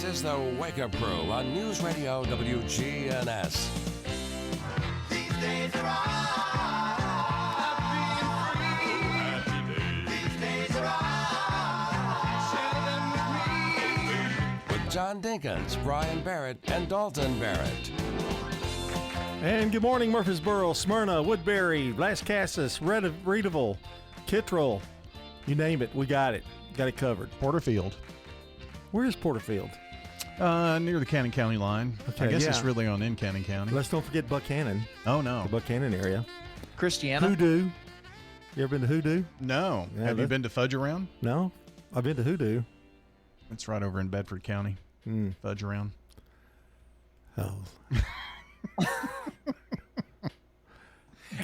This is the Wake Up Crew on News Radio WGNS. These days are all being free. These days are all chilling with me. With John Dinkins, Brian Barrett, and Dalton Barrett. And good morning, Murfreesboro, Smyrna, Woodbury, Lascassas, Reedville, Kittrell. You name it, we got it. Got it covered. Porterfield. Where is Porterfield? Near the Cannon County line. Okay, I guess yeah. it's really on in Cannon County. Let's don't forget Buckhannon, Oh, no. the Buckhannon area. Christiana. Hoodoo. You ever been to Hoodoo? No. Yeah, Have you that- been to Fudge Around? No? I've been to Hoodoo. It's right over in Bedford County. Fudge Around. Oh.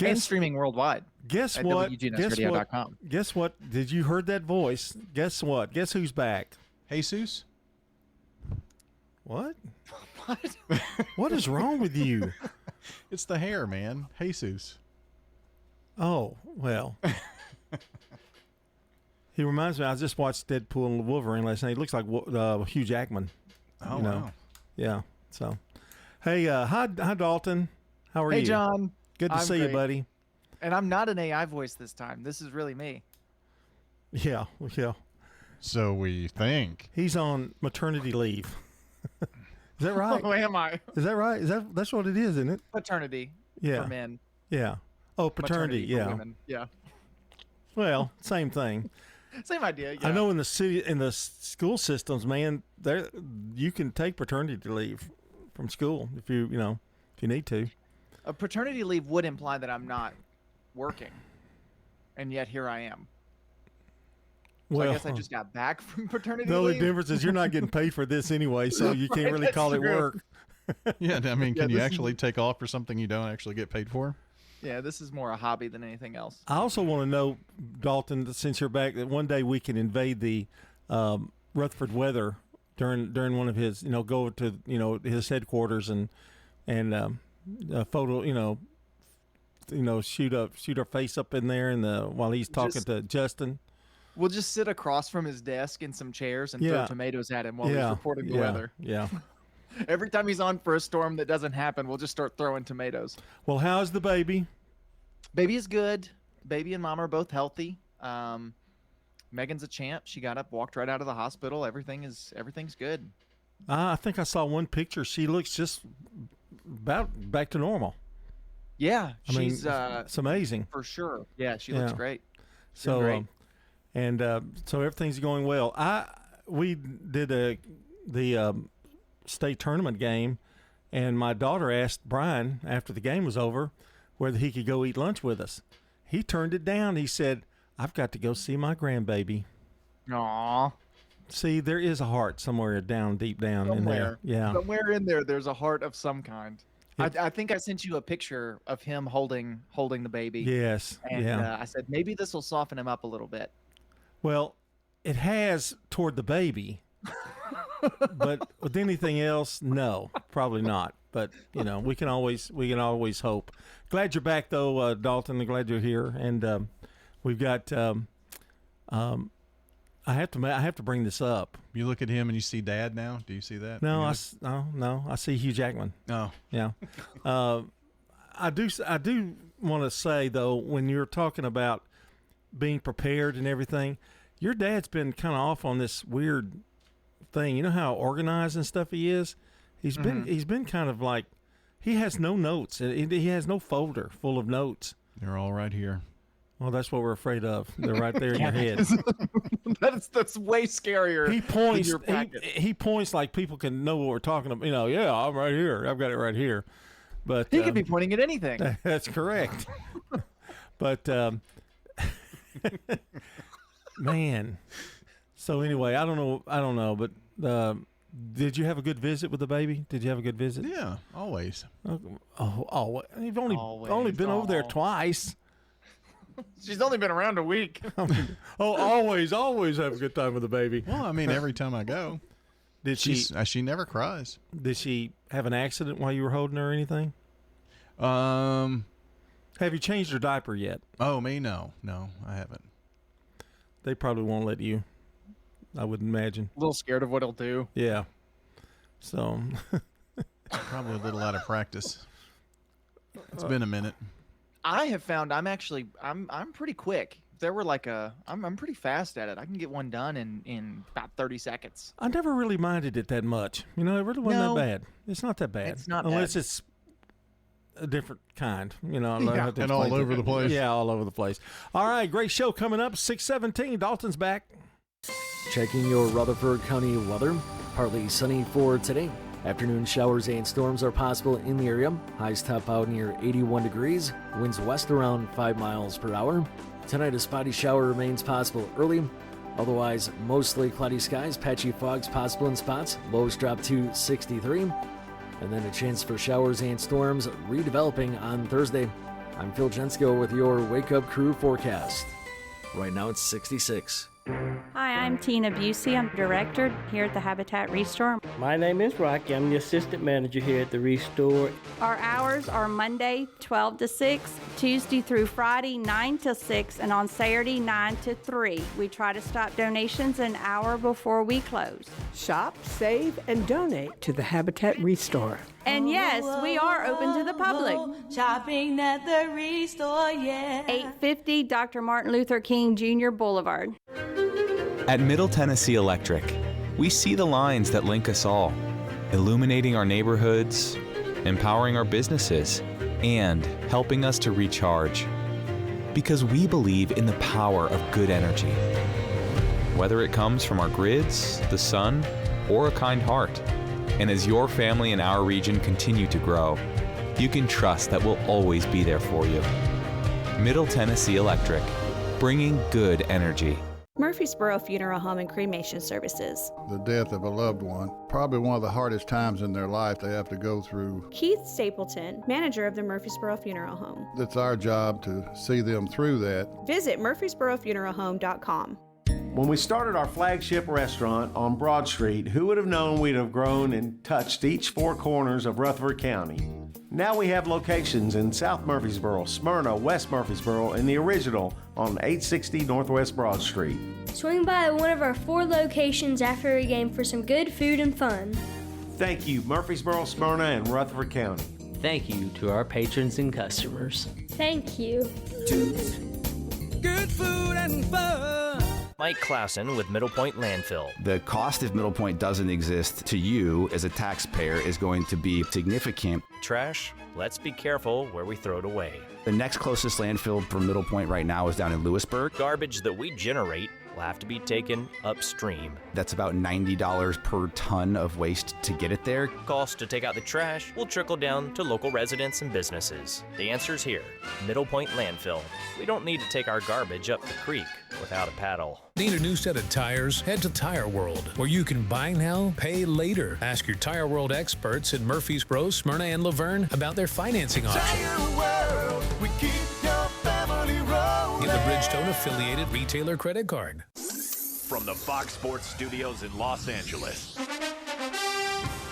And streaming worldwide. Guess at what? WGNSradio.com. Guess what? Did you heard that voice? Guess what? Guess who's back? Jesus? What? What? What is wrong with you? It's the hair, man. Jesus. Oh, well. He reminds me, I just watched Deadpool and Wolverine last night. He looks like Hugh Jackman. Oh, you know? wow. Yeah, so. Hey, hi Dalton. How are you? Hey, John. Good to I'm see you, great. buddy. And I'm not an AI voice this time. This is really me. Yeah. So we think. He's on maternity leave. Is that right? Oh, am I? Is that right? That's what it is, isn't it? Paternity Yeah. for men. Yeah. Oh, paternity. Maternity Yeah. for women. Yeah. Well, same thing. Same idea. Yeah. I know in the school systems, man, there you can take paternity leave from school if you need to. A paternity leave would imply that I'm not working. And yet here I am. So I guess I just got back from paternity the only leave. difference is you're not getting paid for this anyway, so you can't really that's call it true. work. Yeah, I mean, Yeah, can you this is- actually take off for something you don't actually get paid for? Yeah, this is more a hobby than anything else. I also want to know, Dalton, that since you're back, that one day we can invade the Rutherford weather during one of his, go over to his headquarters and photo, shoot our face up in there while he's talking to Justin. We'll just sit across from his desk in some chairs and Yeah. throw tomatoes at him while he's reporting the weather. Yeah. Every time he's on for a storm that doesn't happen, we'll just start throwing tomatoes. Well, how's the baby? Baby is good. Baby and mom are both healthy. Megan's a champ. She got up, walked right out of the hospital. Everything's good. I think I saw one picture. She looks just about back to normal. Yeah, I mean, she's it's amazing. for sure. Yeah, she looks great. So, great. So everything's going well. We did the state tournament game, and my daughter asked Brian after the game was over whether he could go eat lunch with us. He turned it down. He said, "I've got to go see my grandbaby." Aww. See, there is a heart somewhere deep down in there. Yeah. Somewhere in there, there's a heart of some kind. I think I sent you a picture of him holding the baby. Yes. And yeah. I said, maybe this will soften him up a little bit. Well, it has toward the baby, but with anything else, no, probably not. But we can always hope. Glad you're back though, Dalton. Glad you're here, and we've got. I have to bring this up. You look at him and you see Dad now. Do you see that? No, I see Hugh Jackman. Oh, Yeah. I do want to say though, when you're talking about being prepared and everything, your dad's been kind of off on this weird thing. You know how organized and stuff he is? He's been kind of like, he has no notes. He has no folder full of notes. they're all right here. Well, that's what we're afraid of. They're right there in your head. That's way scarier. He points. Than your packet. He points like people can know what we're talking about. Yeah, I'm right here. I've got it right here. But He could be pointing at anything. that's correct. But man. So anyway, I don't know. But did you have a good visit with the baby? Did you have a good visit? Yeah, always. Oh, you've only Always. been over there Aw. twice. She's only been around a week. Always have a good time with the baby. Well, I mean, every time I go, Did she never cries. Did she have an accident while you were holding her or anything? Um. Have you changed her diaper yet? Oh, me? No, I haven't. They probably won't let you. I would imagine. A little scared of what he'll do. Yeah. So Probably a little out of practice. It's been a minute. I have found I'm pretty quick. There were I'm pretty fast at it. I can get one done in about 30 seconds. I never really minded it that much. You know, it really wasn't No. that bad. It's not that bad. It's not unless bad. it's a different kind. You know, I Yeah. have to And all explain over the place. Yeah, all over the place. All right, great show coming up. 6:17. Dalton's back. Checking your Rutherford County weather. Partly sunny for today. Afternoon showers and storms are possible in the area. Highs top out near 81 degrees. Winds west around 5 miles per hour. Tonight, a spotty shower remains possible early. Otherwise, mostly cloudy skies. Patchy fogs possible in spots. Lows drop to 63. And then a chance for showers and storms redeveloping on Thursday. I'm Phil Jensko with your Wake Up Crew forecast. Right now, it's 66. Hi, I'm Tina Busey. I'm director here at the Habitat Restore. My name is Rocky. I'm the assistant manager here at the Restore. Our hours are Monday 12 to 6, Tuesday through Friday 9 to 6, and on Saturday 9 to 3. We try to stop donations an hour before we close. Shop, save, and donate to the Habitat Restore. And yes, we are open to the public. Shopping at the Restore, yeah. 850 Dr. Martin Luther King Jr. Boulevard. At Middle Tennessee Electric, we see the lines that link us all, illuminating our neighborhoods, empowering our businesses, and helping us to recharge. Because we believe in the power of good energy. Whether it comes from our grids, the sun, or a kind heart. And as your family and our region continue to grow, you can trust that we'll always be there for you. Middle Tennessee Electric, bringing good energy. Murfreesboro Funeral Home and Cremation Services. The death of a loved one, probably one of the hardest times in their life they have to go through. Keith Stapleton, manager of the Murfreesboro Funeral Home. It's our job to see them through that. Visit murfreesborofuneralhome.com. When we started our flagship restaurant on Broad Street, who would have known we'd have grown and touched each four corners of Rutherford County? Now we have locations in South Murfreesboro, Smyrna, West Murfreesboro, and the original on 860 Northwest Broad Street. Swing by one of our 4 locations after a game for some good food and fun. Thank you, Murfreesboro, Smyrna, and Rutherford County. Thank you to our patrons and customers. Thank you. Good food and fun. Mike Clausen with Middle Point Landfill. The cost if Middle Point doesn't exist to you as a taxpayer is going to be significant. Trash, let's be careful where we throw it away. The next closest landfill for Middle Point right now is down in Lewisburg. Garbage that we generate will have to be taken upstream. That's about $90 per ton of waste to get it there. Cost to take out the trash will trickle down to local residents and businesses. The answer's here, Middle Point Landfill. We don't need to take our garbage up the creek without a paddle. Need a new set of tires? Head to Tire World, where you can buy now, pay later. Ask your Tire World experts in Murfreesboro, Smyrna, and Laverne about their financing options. Tire World, we keep your family rolling. Get the Bridgestone affiliated retailer credit card. From the Fox Sports Studios in Los Angeles,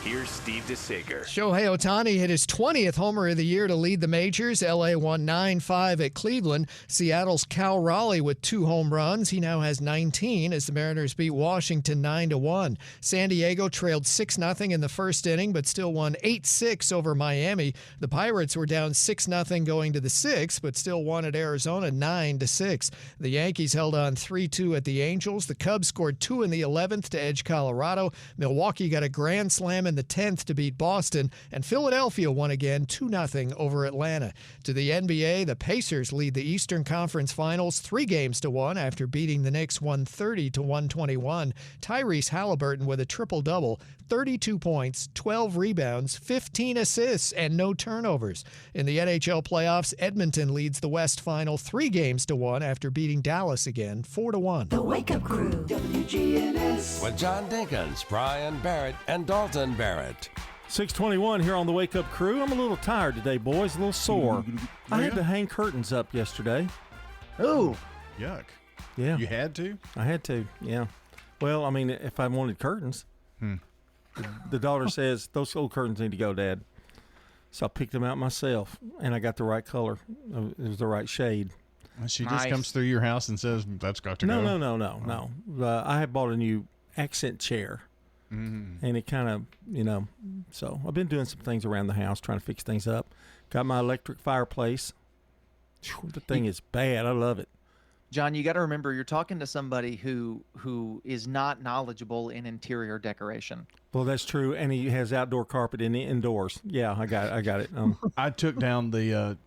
here's Steve DeSager. Shohei Ohtani hit his 20th homer of the year to lead the majors. LA won 9-5 at Cleveland. Seattle's Cal Raleigh with 2 home runs. He now has 19 as the Mariners beat Washington 9-1. San Diego trailed 6-0 in the first inning, but still won 8-6 over Miami. The Pirates were down 6-0 going to the 6th, but still won at Arizona 9-6. The Yankees held on 3-2 at the Angels. The Cubs scored 2 in the 11th to edge Colorado. Milwaukee got a grand slam in the 10th to beat Boston, and Philadelphia won again 2-0 over Atlanta. To the NBA, the Pacers lead the Eastern Conference Finals 3-1 after beating the Knicks 130-121. Tyrese Halliburton with a triple-double, 32 points, 12 rebounds, 15 assists, and no turnovers. In the NHL playoffs, Edmonton leads the West Final 3-1 after beating Dallas again 4-1. The Wake Up Crew, WGNS. With John Dinkins, Brian Barrett, and Dalton Barrett. 6:21 here on the Wake Up Crew. I'm a little tired today, boys. A little sore. I had to hang curtains up yesterday. Oh, yuck. Yeah. You had to? I had to, yeah. Well, I mean, if I wanted curtains. The daughter says, those old curtains need to go, Dad. So I picked them out myself, and I got the right color. It was the right shade. She just comes through your house and says, that's got to go. No. I had bought a new accent chair. and it kind of, so I've been doing some things around the house, trying to fix things up. Got my electric fireplace. The thing is bad. I love it. John, you got to remember, you're talking to somebody who is not knowledgeable in interior decoration. Well, that's true, and he has outdoor carpet indoors. Yeah, I got it. I took down the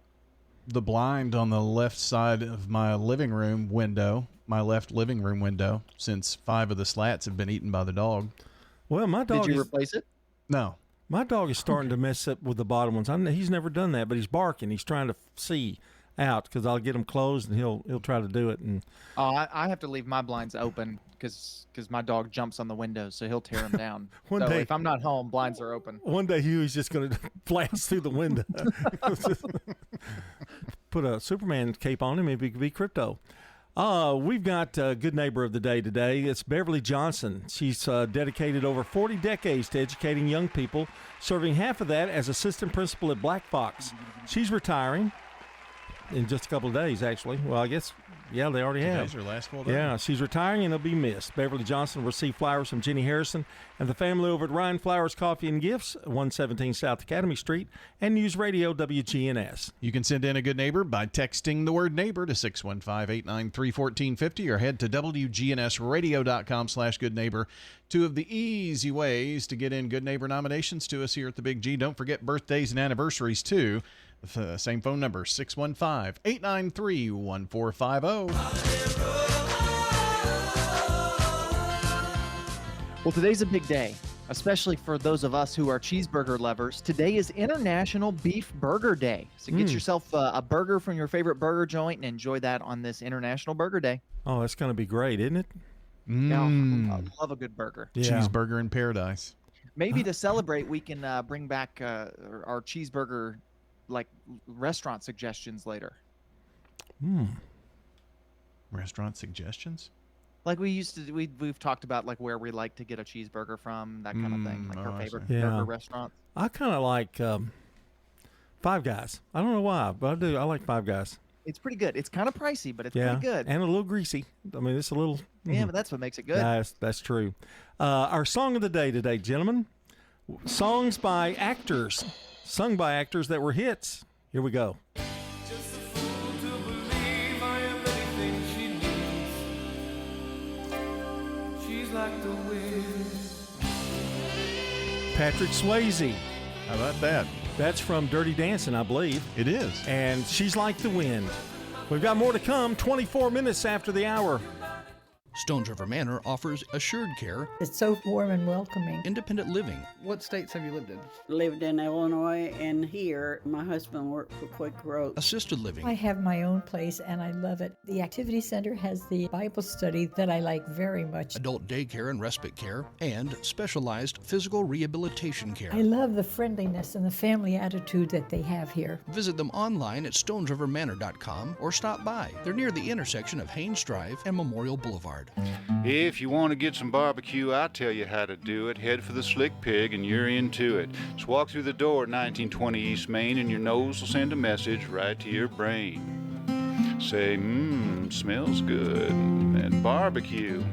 blind on the left side of my living room window, my left living room window, since 5 of the slats have been eaten by the dog. Well, my dog. Did you replace it? No. My dog is starting to mess up with the bottom ones. He's never done that, but he's barking. He's trying to see out because I'll get him closed and he'll try to do it. And I have to leave my blinds open because my dog jumps on the windows, so he'll tear them down. One so day, if I'm not home, blinds are open. One day Huey's just going to blast through the window. Put a Superman cape on him, maybe he could be Crypto. We've got a good neighbor of the day today. It's Beverly Johnson. She's dedicated over 40 decades to educating young people, serving half of that as assistant principal at Black Fox. She's retiring in just a couple of days, actually. Well, I guess, yeah, they already have. Today's her last full day. Yeah, she's retiring and will be missed. Beverly Johnson will receive flowers from Jenny Harrison and the family over at Ryan Flowers Coffee and Gifts, 117 South Academy Street, and News Radio WGNS. You can send in a good neighbor by texting the word neighbor to 615-893-1450 or head to WGNSradio.com/goodneighbor. 2 of the easy ways to get in good neighbor nominations to us here at the Big G. Don't forget birthdays and anniversaries, too. The same phone number, 615-893-1450. Well, today's a big day, especially for those of us who are cheeseburger lovers. Today is International Beef Burger Day. So get yourself a burger from your favorite burger joint and enjoy that on this International Burger Day. Oh, that's going to be great, isn't it? Yeah, I love a good burger. Yeah. Cheeseburger in paradise. Maybe to celebrate, we can bring back our cheeseburger restaurant suggestions later. Restaurant suggestions? Like we used to, we've talked about like where we like to get a cheeseburger from, that kind of thing, like our favorite burger restaurants. I kind of like Five Guys. I don't know why, but I do. I like Five Guys. It's pretty good. It's kind of pricey, but it's pretty good. And a little greasy. I mean, it's a little. Yeah, but that's what makes it good. That's true. Our song of the day today, gentlemen. Songs by actors. Sung by actors that were hits. Here we go. Patrick Swayze. How about that? That's from Dirty Dancing, I believe. It is. And She's Like the Wind. We've got more to come, 24 minutes after the hour. Stones River Manor offers assured care. It's so warm and welcoming. Independent living. What states have you lived in? Lived in Illinois and here. My husband worked for Quick Growth. Assisted living. I have my own place and I love it. The Activity Center has the Bible study that I like very much. Adult daycare and respite care. And specialized physical rehabilitation care. I love the friendliness and the family attitude that they have here. Visit them online at stonesrivermanor.com or stop by. They're near the intersection of Haynes Drive and Memorial Boulevard. If you want to get some barbecue, I'll tell you how to do it. Head for the Slick Pig and you're into it. Just walk through the door at 1920 East Main and your nose will send a message right to your brain. Say, smells good. And barbecue.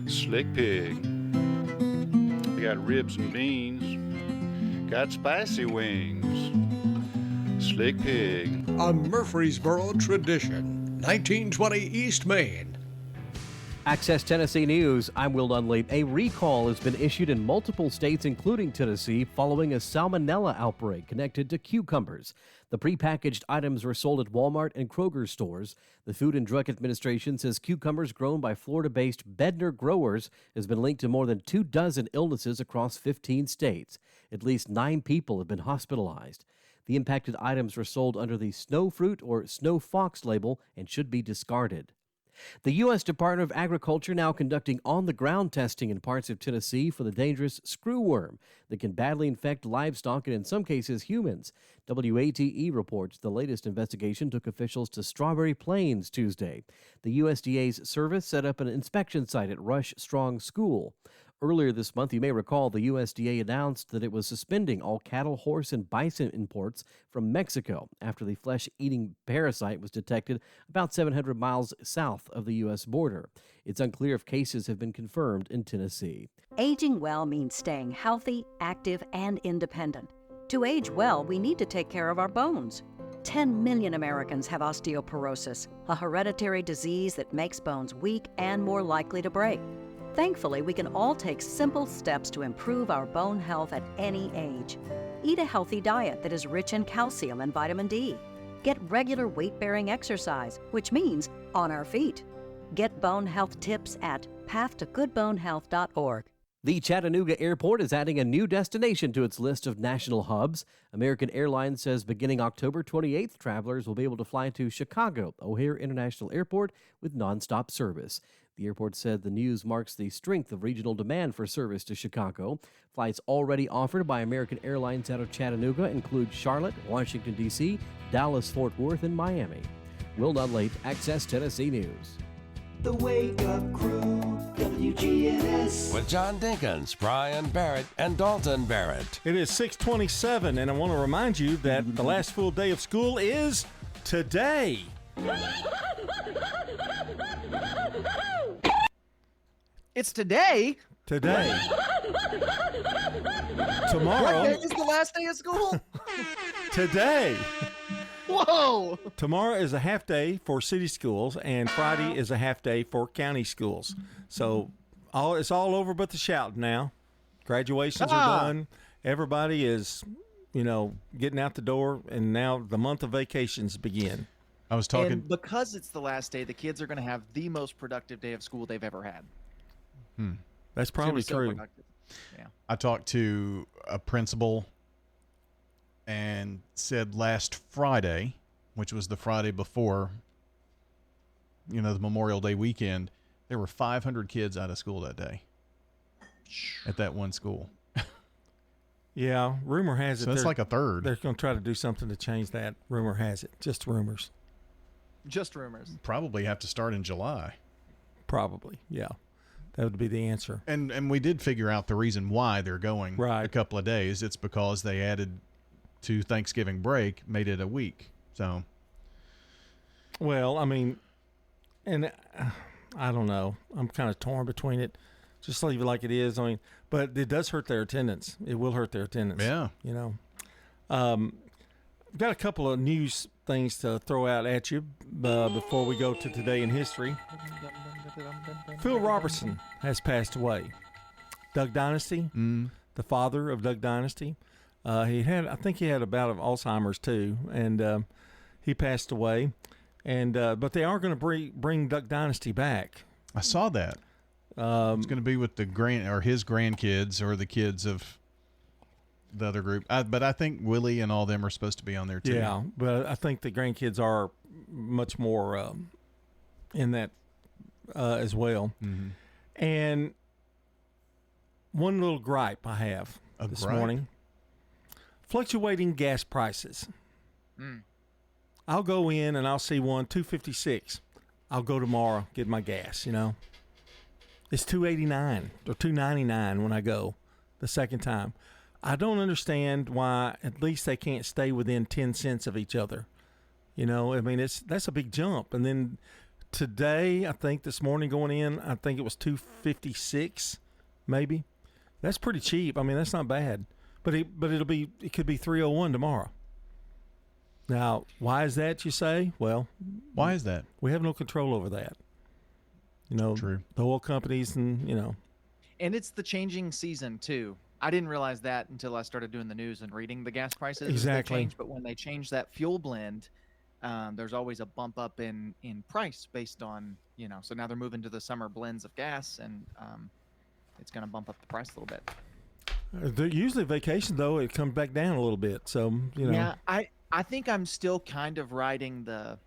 Slick Pig. They got ribs and beans. Got spicy wings. Slick Pig. A Murfreesboro tradition. 1920 East Main. Access Tennessee News, I'm Will Dunley. A recall has been issued in multiple states, including Tennessee, following a salmonella outbreak connected to cucumbers. The prepackaged items were sold at Walmart and Kroger stores. The Food and Drug Administration says cucumbers grown by Florida-based Bedner growers has been linked to more than 24 illnesses across 15 states. At least 9 people have been hospitalized. The impacted items were sold under the Snow Fruit or Snow Fox label and should be discarded. The U.S. Department of Agriculture now conducting on-the-ground testing in parts of Tennessee for the dangerous screwworm that can badly infect livestock and, in some cases, humans. WATE reports the latest investigation took officials to Strawberry Plains Tuesday. The USDA's service set up an inspection site at Rush Strong School. Earlier this month, you may recall the USDA announced that it was suspending all cattle, horse, and bison imports from Mexico after the flesh-eating parasite was detected about 700 miles south of the U.S. border. It's unclear if cases have been confirmed in Tennessee. Aging well means staying healthy, active, and independent. To age well, we need to take care of our bones. 10 million Americans have osteoporosis, a hereditary disease that makes bones weak and more likely to break. Thankfully, we can all take simple steps to improve our bone health at any age. Eat a healthy diet that is rich in calcium and vitamin D. Get regular weight-bearing exercise, which means on our feet. Get bone health tips at pathtogoodbonehealth.org. The Chattanooga Airport is adding a new destination to its list of national hubs. American Airlines says beginning October 28th, travelers will be able to fly to Chicago O'Hare International Airport with nonstop service. The airport said the news marks the strength of regional demand for service to Chicago. Flights already offered by American Airlines out of Chattanooga include Charlotte, Washington, D.C., Dallas, Fort Worth, and Miami. Will Nunley, Access Tennessee News. The Wake Up Crew, WGNS. With John Dinkins, Brian Barrett, and Dalton Barrett. It is 6:27, and I want to remind you that the last full day of school is today. It's today. Today. Tomorrow. What day is the last day of school? Today. Whoa! Tomorrow is a half day for city schools, and Friday is a half day for county schools. So it's all over but the shouting now. Graduations are done. Everybody is, getting out the door, and now the month of vacations begin. I was talking. And because it's the last day, the kids are going to have the most productive day of school they've ever had. That's probably true. Yeah. I talked to a principal and said last Friday, which was the Friday before, the Memorial Day weekend, there were 500 kids out of school that day at that one school. Yeah, rumor has it. So that's like a third. They're going to try to do something to change that. Rumor has it. Just rumors. Just rumors. Probably have to start in July. Probably, yeah. That would be the answer. And we did figure out the reason why they're going a couple of days. It's because they added to Thanksgiving break, made it a week. So, well, I mean, and I don't know. I'm kind of torn between it. Just leave it like it is. I mean, but it does hurt their attendance. It will hurt their attendance. Yeah. I've got a couple of news things to throw out at you before we go to Today in History. Phil Robertson has passed away. Duck Dynasty, the father of Duck Dynasty. I think he had a bout of Alzheimer's too, and he passed away. And but they are going to bring Duck Dynasty back. I saw that. It's going to be with his grandkids or the kids of the other group. But I think Willie and all them are supposed to be on there too. Yeah, but I think the grandkids are much more in that as well. Mm-hmm. And one little gripe I have this morning. Fluctuating gas prices. I'll go in and I'll see one $2.56. I'll go tomorrow, get my gas, It's $2.89 or $2.99 when I go the second time. I don't understand why at least they can't stay within 10 cents of each other. I mean, that's a big jump. And then today, I think this morning going in, I think it was $2.56 maybe. That's pretty cheap. I mean, that's not bad. But it could be $3.01 tomorrow. Now, why is that, you say? Well, why is that? We have no control over that. True. The oil companies and. And it's the changing season too. I didn't realize that until I started doing the news and reading the gas prices. Exactly. But when they change that fuel blend, there's always a bump up in price based on, so now they're moving to the summer blends of gas, and it's going to bump up the price a little bit. Usually vacation, though, it comes back down a little bit. So, Yeah, I think I'm still kind of riding the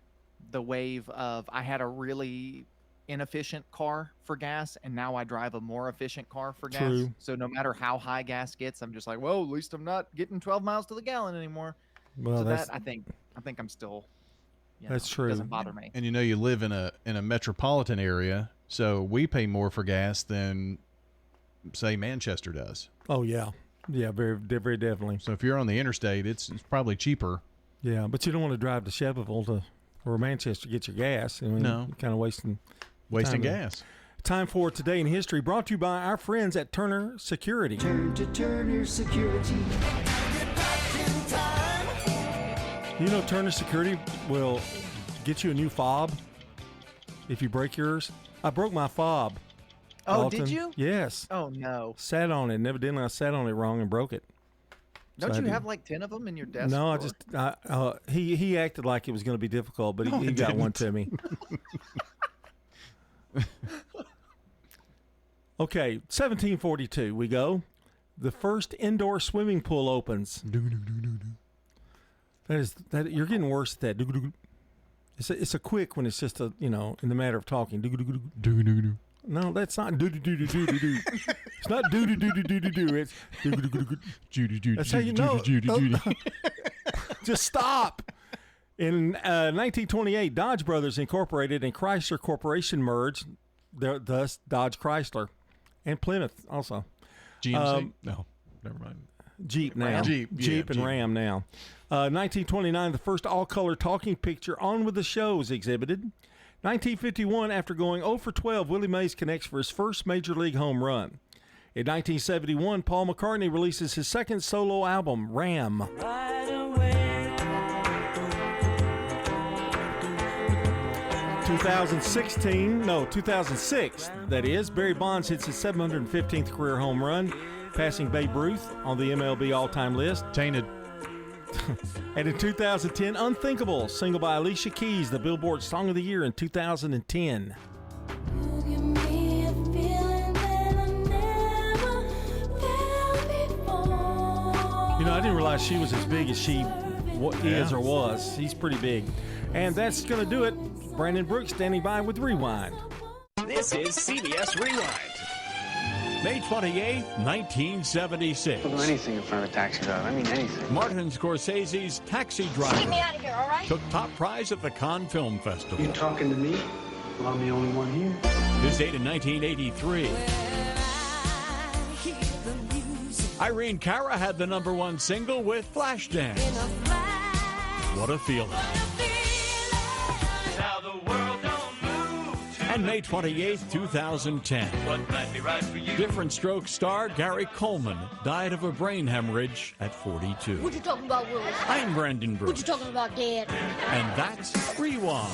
wave of I had a really inefficient car for gas, and now I drive a more efficient car for gas. True. So no matter how high gas gets, I'm just like, well, at least I'm not getting 12 miles to the gallon anymore. Well, so that I think I'm still. That's true. It doesn't bother me. And you live in a metropolitan area, so we pay more for gas than say, Manchester does. Oh, yeah. Yeah, very, very definitely. So if you're on the interstate, it's probably cheaper. Yeah, but you don't want to drive to Shelbyville or Manchester to get your gas. I mean, No. You're kind of wasting gas. Time for Today in History, brought to you by our friends at Turner Security. Turn to Turner Security. You know Turner Security will get you a new fob if you break yours. I broke my fob. Oh, Dalton. did you? Yes. Oh, no. Sat on it. And evidently I sat on it wrong and broke it. Don't So you have like 10 of them in your desk No, drawer? he acted like it was going to be difficult, but he got one to me. Okay, 1742 we go. The first indoor swimming pool opens. That you're getting worse at that. It's a quick when it's just a in the matter of talking. No, that's not do do do do do do. It's not do do do do do do do. It's do do do do do. That's how you know. Just stop. In 1928, Dodge Brothers Incorporated and Chrysler Corporation merged. Thus Dodge Chrysler and Plymouth also. GMC? No, never mind. Jeep now. Jeep and Ram now. 1929, the first all-color talking picture On With the Show is exhibited. 1951, after going 0 for 12, Willie Mays connects for his first major league home run. In 1971, Paul McCartney releases his second solo album, Ram. 2006, that is, Barry Bonds hits his 715th career home run, passing Babe Ruth on the MLB all-time list. Tainted. And in 2010, Unthinkable, single by Alicia Keys, the Billboard Song of the Year in 2010. I didn't realize she was as big as she is or was. She's pretty big. And that's going to do it. Brandon Brooks standing by with Rewind. This is CBS Rewind. May 28th, 1976. I'll do anything in front of a taxi driver. I mean anything. Martin Scorsese's Taxi Driver Get me out of here, all right? took top prize at the Cannes Film Festival. You talking to me? Well, I'm the only one here. This date in 1983. Irene Cara had the #1 single with Flashdance. What a feeling. And May 28th, 2010. Different Stroke star Gary Coleman died of a brain hemorrhage at 42. What you talking about, Willis? I'm Brandon Brooks. What you talking about, Dad? And that's Rewind.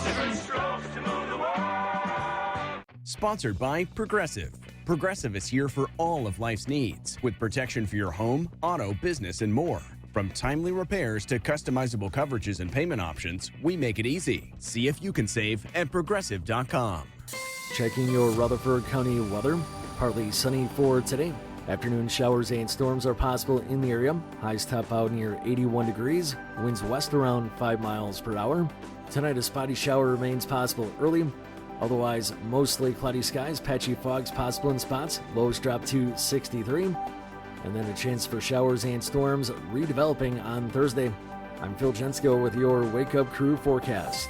Sponsored by Progressive. Progressive is here for all of life's needs, with protection for your home, auto, business, and more. From timely repairs to customizable coverages and payment options, we make it easy. See if you can save at Progressive.com. Checking your Rutherford County weather. Partly sunny for today. Afternoon showers and storms are possible in the area. Highs top out near 81 degrees. Winds west around 5 miles per hour. Tonight, a spotty shower remains possible early. Otherwise, mostly cloudy skies. Patchy fogs possible in spots. Lows drop to 63. And then a chance for showers and storms redeveloping on Thursday. I'm Phil Jensko with your Wake Up Crew forecast.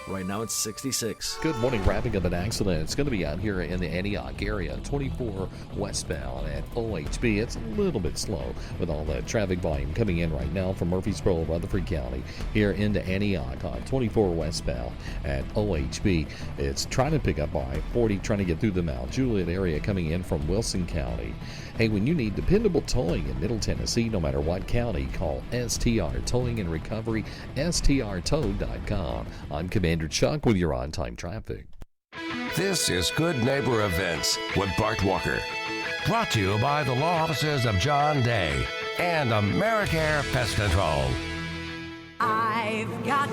Right now it's 66. Good morning. Wrapping up an accident. It's going to be out here in the Antioch area. 24 westbound at OHB. It's a little bit slow with all the traffic volume coming in right now from Murfreesboro, Rutherford County here into Antioch on 24 westbound at OHB. It's trying to pick up I-40, trying to get through the Mount Juliet area coming in from Wilson County. Hey, when you need dependable towing in Middle Tennessee, no matter what county, call STR Towing and Recovery, strtow.com. I'm Commander Chuck with your on-time traffic. This is Good Neighbor Events with Bart Walker. Brought to you by the law offices of John Day and AmeriCare Pest Control. I've got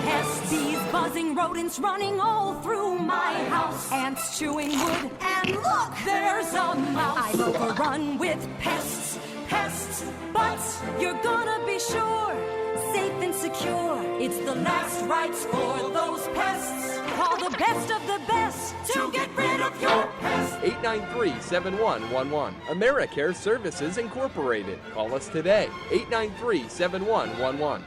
pests, bees, buzzing rodents running all through my house. Ants chewing wood, and look, there's a mouse. I've overrun with pests, but you're gonna be sure, safe and secure. It's the last rites for those pests. Call the best of the best to get rid of your pests. 893-7111. AmeriCare Services Incorporated. Call us today. 893-7111.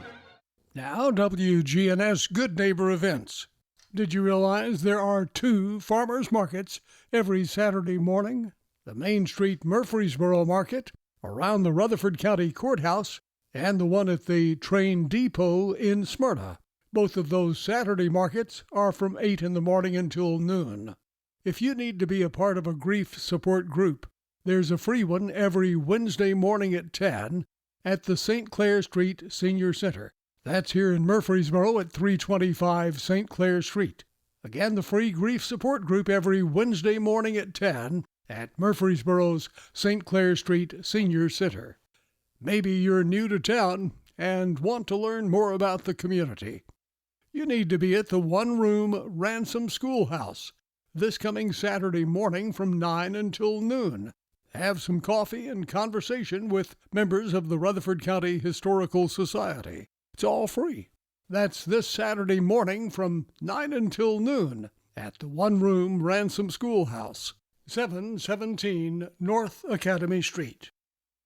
Now, WGNS Good Neighbor Events. Did you realize there are 2 farmers markets every Saturday morning? the Main Street Murfreesboro Market, around the Rutherford County Courthouse, and the one at the train depot in Smyrna. Both of those Saturday markets are from 8 in the morning until noon. If you need to be a part of a grief support group, there's a free one every Wednesday morning at 10 at the St. Clair Street Senior Center. That's here in Murfreesboro at 325 St. Clair Street. Again, the free grief support group every Wednesday morning at 10 at Murfreesboro's St. Clair Street Senior Center. Maybe you're new to town and want to learn more about the community. You need to be at the one-room Ransom Schoolhouse this coming Saturday morning from 9 until noon. Have some coffee and conversation with members of the Rutherford County Historical Society. It's all free. That's this Saturday morning from 9 until noon at the one-room Ransom Schoolhouse, 717 North Academy Street.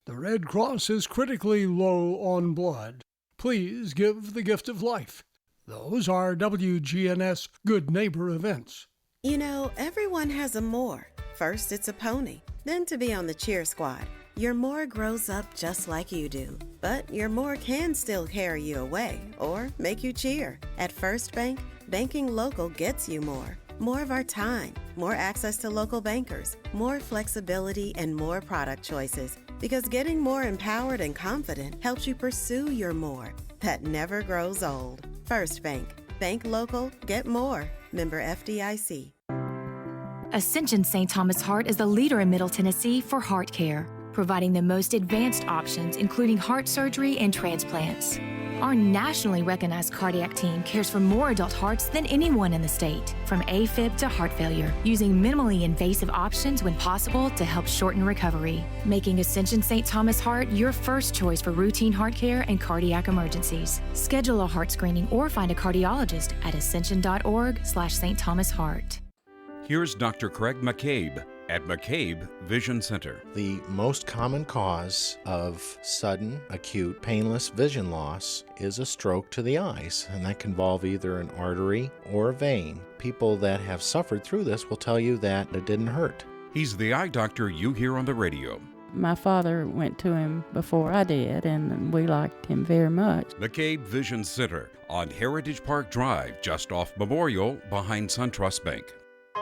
The Red Cross is critically low on blood. Please give the gift of life. Those are WGNS Good Neighbor events. You know, everyone has a more. First, it's a pony. Then to be on the cheer squad. Your more grows up just like you do. But your more can still carry you away or make you cheer. At First Bank, banking local gets you more. More of our time, more access to local bankers, more flexibility, and more product choices. Because getting more empowered and confident helps you pursue your more. That never grows old. First Bank. Bank local, get more. Member FDIC. Ascension St. Thomas Heart is the leader in Middle Tennessee for heart care, providing the most advanced options, including heart surgery and transplants. Our nationally recognized cardiac team cares for more adult hearts than anyone in the state, from AFib to heart failure, using minimally invasive options when possible to help shorten recovery, making Ascension St. Thomas Heart your first choice for routine heart care and cardiac emergencies. Schedule a heart screening or find a cardiologist at ascension.org/St. Thomas Heart. Here's Dr. Craig McCabe at McCabe Vision Center. The most common cause of sudden, acute, painless vision loss is a stroke to the eyes, and that can involve either an artery or a vein. People that have suffered through this will tell you that it didn't hurt. He's the eye doctor you hear on the radio. My father went to him before I did, and we liked him very much. McCabe Vision Center on Heritage Park Drive, just off Memorial, behind SunTrust Bank.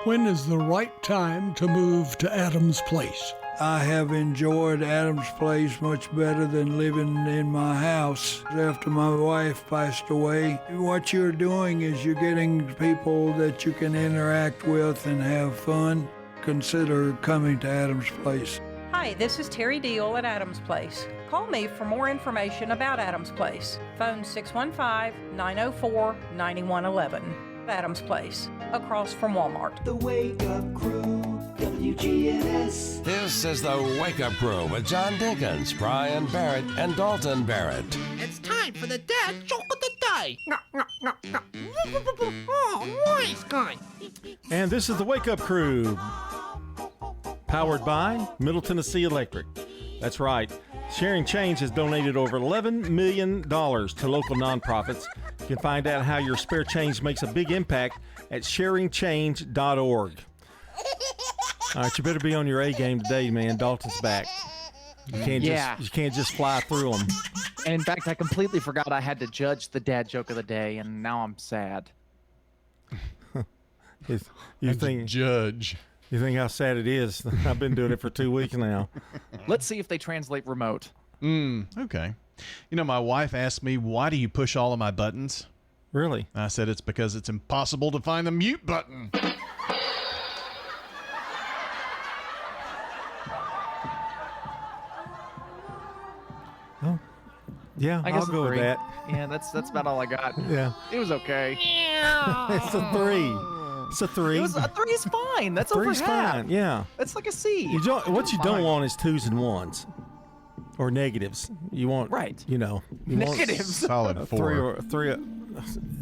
When is the right time to move to Adams Place? I have enjoyed Adams Place much better than living in my house after my wife passed away. What you're doing is you're getting people that you can interact with and have fun. Consider coming to Adams Place. Hi, this is Terry Deal at Adams Place. Call me for more information about Adams Place. Phone 615-904-9111. Adams Place, across from Walmart. The Wake Up Crew, WGNS. This is the Wake Up Crew with John Dinkins, Brian Barrett, and Dalton Barrett. It's time for the dad joke of the day. Oh, nice guy. And this is the Wake Up Crew, powered by Middle Tennessee Electric. That's right. Sharing Change has donated over $11 million to local nonprofits. You can find out how your spare change makes a big impact at sharingchange.org. All right, you better be on your A game today, man. Dalton's back. You can't just fly through them. And in fact, I completely forgot I had to judge the dad joke of the day, and now I'm sad. You think how sad it is? I've been doing it for 2 weeks now. Let's see if they translate remote. Okay. You know, my wife asked me, why do you push all of my buttons? Really? I said it's because it's impossible to find the mute button. Oh, yeah, I'll go with that. Yeah, that's about all I got. Yeah. It was okay. It's a 3. It's a 3. A 3 is fine. That's over Three's half. fine. Yeah. That's like a C. What you don't want is 2s and 1s. Or negatives. You want, you negatives. Want solid 4. 3.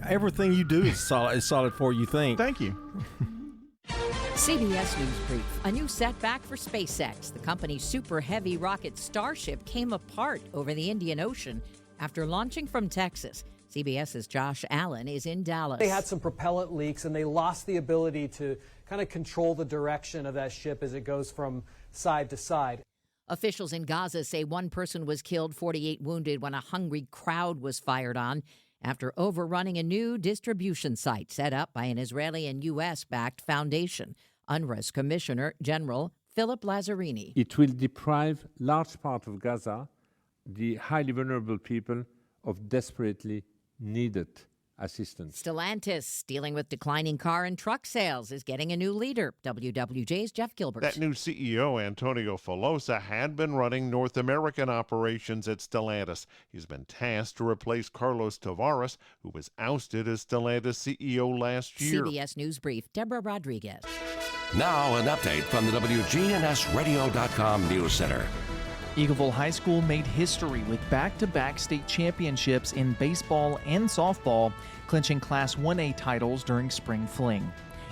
Everything you do is solid 4. You think? Thank you. CBS News Brief. A new setback for SpaceX. The company's super heavy rocket Starship came apart over the Indian Ocean after launching from Texas. CBS's Josh Allen is in Dallas. They had some propellant leaks and they lost the ability to kind of control the direction of that ship as it goes from side to side. Officials in Gaza say one person was killed, 48 wounded when a hungry crowd was fired on after overrunning a new distribution site set up by an Israeli and U.S.-backed foundation. UNRWA's Commissioner General Philip Lazzarini. It will deprive large part of Gaza, the highly vulnerable people, of desperately needed assistance. Stellantis, dealing with declining car and truck sales, is getting a new leader. WWJ's Jeff Gilbert. That new CEO, Antonio Filosa, had been running North American operations at Stellantis. He's been tasked to replace Carlos Tavares, who was ousted as Stellantis CEO last year. CBS News Brief, Deborah Rodriguez. Now an update from the WGNSradio.com News Center. Eagleville High School made history with back-to-back state championships in baseball and softball, clinching Class 1A titles during spring fling.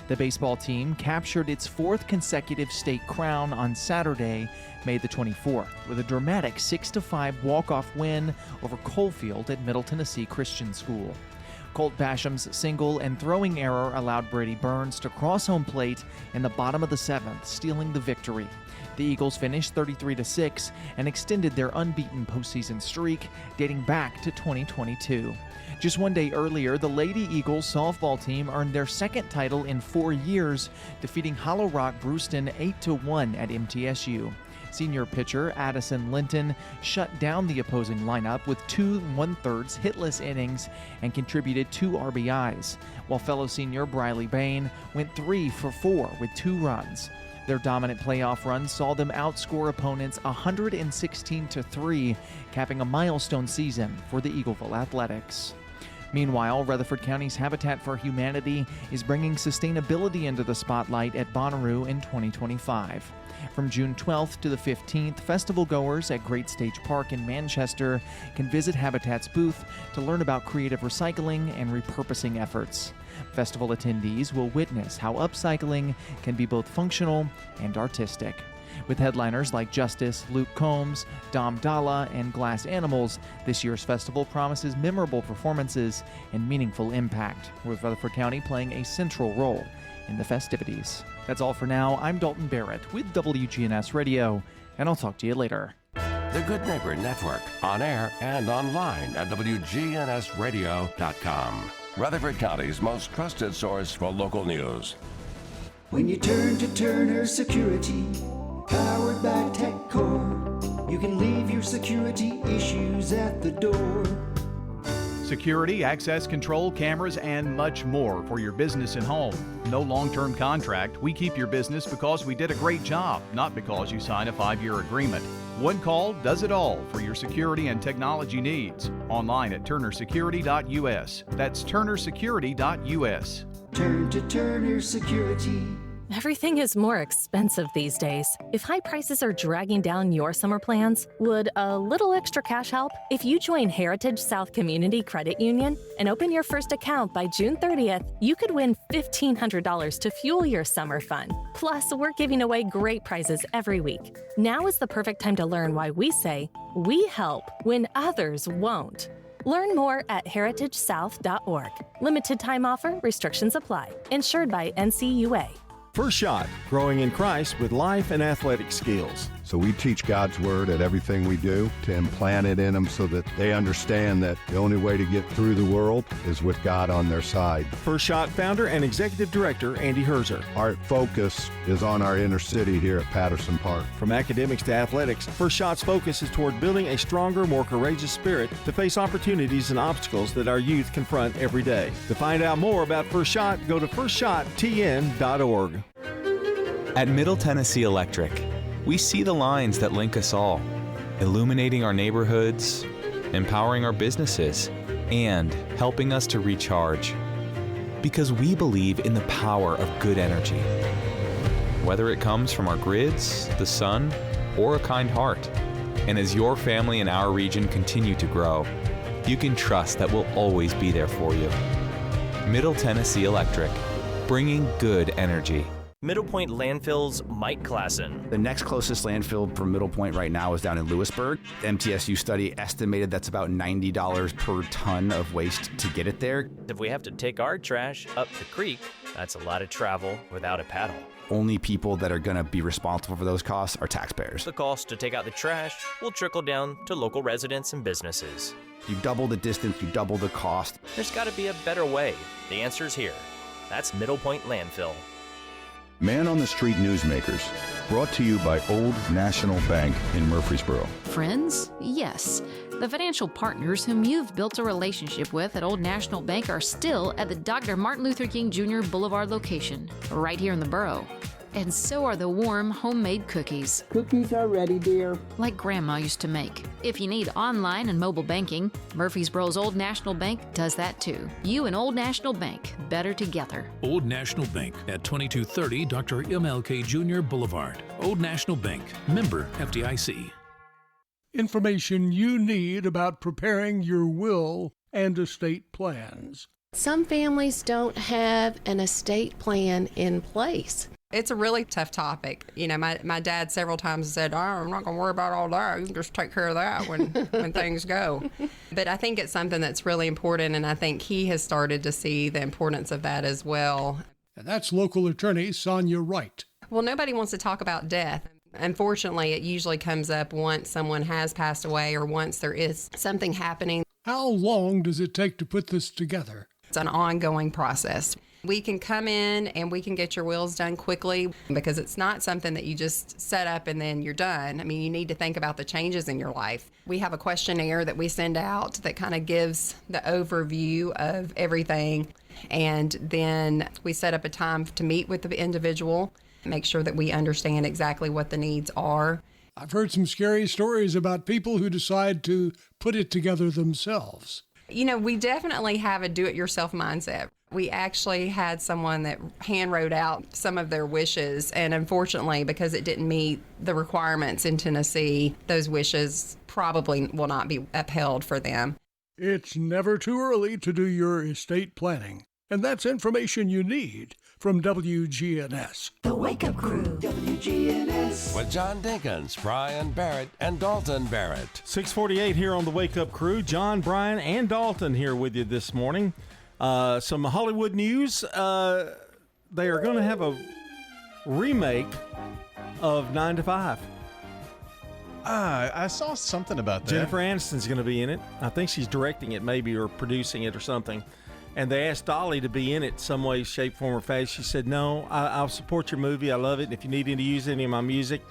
The baseball team captured its fourth consecutive state crown on Saturday, May the 24th, with a dramatic 6-5 walk-off win over Coalfield at Middle Tennessee Christian School. Colt Basham's single and throwing error allowed Brady Burns to cross home plate in the bottom of the seventh, stealing the victory. The Eagles finished 33-6 and extended their unbeaten postseason streak dating back to 2022. Just one day earlier, the Lady Eagles softball team earned their second title in 4 years, defeating Hollow Rock Brewston 8-1 at MTSU. Senior pitcher Addison Linton shut down the opposing lineup with 2 1/3 hitless innings and contributed 2 RBIs, while fellow senior Briley Bain went 3 for 4 with 2 runs. Their dominant playoff run saw them outscore opponents 116-3, capping a milestone season for the Eagleville Athletics. Meanwhile, Rutherford County's Habitat for Humanity is bringing sustainability into the spotlight at Bonnaroo in 2025. From June 12th to the 15th, festival goers at Great Stage Park in Manchester can visit Habitat's booth to learn about creative recycling and repurposing efforts. Festival attendees will witness how upcycling can be both functional and artistic. With headliners like Justice, Luke Combs, Dom Dalla, and Glass Animals, this year's festival promises memorable performances and meaningful impact, with Rutherford County playing a central role in the festivities. That's all for now. I'm Dalton Barrett with WGNS Radio, and I'll talk to you later. The Good Neighbor Network, on air and online at WGNSradio.com. Rutherford County's most trusted source for local news. When you turn to Turner Security, powered by TechCore, you can leave your security issues at the door. Security, access control, cameras, and much more for your business and home. No long-term contract. We keep your business because we did a great job, not because you signed a 5-year agreement. One call does it all for your security and technology needs. Online at turnersecurity.us. That's turnersecurity.us. Turn to Turner Security. Everything is more expensive these days. If high prices are dragging down your summer plans, would a little extra cash help? If you join Heritage South Community Credit Union and open your first account by June 30th, you could win $1,500 to fuel your summer fun. Plus, we're giving away great prizes every week. Now is the perfect time to learn why we say, we help when others won't. Learn more at heritagesouth.org. Limited time offer, restrictions apply. Insured by NCUA. First Shot, growing in Christ with life and athletic skills. So we teach God's Word at everything we do to implant it in them so that they understand that the only way to get through the world is with God on their side. First Shot founder and executive director Andy Herzer. Our focus is on our inner city here at Patterson Park. From academics to athletics, First Shot's focus is toward building a stronger, more courageous spirit to face opportunities and obstacles that our youth confront every day. To find out more about First Shot, go to firstshottn.org. At Middle Tennessee Electric, we see the lines that link us all, illuminating our neighborhoods, empowering our businesses, and helping us to recharge. Because we believe in the power of good energy. Whether it comes from our grids, the sun, or a kind heart. And as your family and our region continue to grow, you can trust that we'll always be there for you. Middle Tennessee Electric, bringing good energy. Middle Point Landfill's Mike Klassen. The next closest landfill for Middle Point right now is down in Lewisburg. The MTSU study estimated that's about $90 per ton of waste to get it there. If we have to take our trash up the creek, that's a lot of travel without a paddle. Only people that are going to be responsible for those costs are taxpayers. The cost to take out the trash will trickle down to local residents and businesses. You double the distance, you double the cost. There's got to be a better way. The answer's here. That's Middle Point Landfill. Man on the Street Newsmakers, brought to you by Old National Bank in Murfreesboro. Friends? Yes. The financial partners whom you've built a relationship with at Old National Bank are still at the Dr. Martin Luther King Jr. Boulevard location, right here in the borough. And so are the warm, homemade cookies. Cookies are ready, dear. Like Grandma used to make. If you need online and mobile banking, Murfreesboro's Old National Bank does that too. You and Old National Bank, better together. Old National Bank at 2230 Dr. MLK Jr. Boulevard. Old National Bank, member FDIC. Information you need about preparing your will and estate plans. Some families don't have an estate plan in place. It's a really tough topic. You know, my dad several times said, "Oh, I'm not going to worry about all that. You can just take care of that when things go." But I think it's something that's really important, and I think he has started to see the importance of that as well. And that's local attorney Sonia Wright. Well, nobody wants to talk about death. Unfortunately, it usually comes up once someone has passed away or once there is something happening. How long does it take to put this together? It's an ongoing process. We can come in and we can get your wills done quickly because it's not something that you just set up and then you're done. I mean, you need to think about the changes in your life. We have a questionnaire that we send out that kind of gives the overview of everything. And then we set up a time to meet with the individual, make sure that we understand exactly what the needs are. I've heard some scary stories about people who decide to put it together themselves. You know, we definitely have a do-it-yourself mindset. We actually had someone that hand wrote out some of their wishes, and unfortunately, because it didn't meet the requirements in Tennessee, those wishes probably will not be upheld for them. It's never too early to do your estate planning, and that's information you need from WGNS. The Wake Up Crew, WGNS. With John Dinkins, Brian Barrett, and Dalton Barrett. 648 here on the Wake Up Crew. John, Brian, and Dalton here with you this morning. Some Hollywood news. They are going to have a remake of 9 to 5. I saw something about that. Jennifer Aniston's going to be in it. I think she's directing it maybe or producing it or something. And they asked Dolly to be in it some way, shape, form, or fashion. She said, "No, I'll support your movie. I love it. If you need to use any of my music,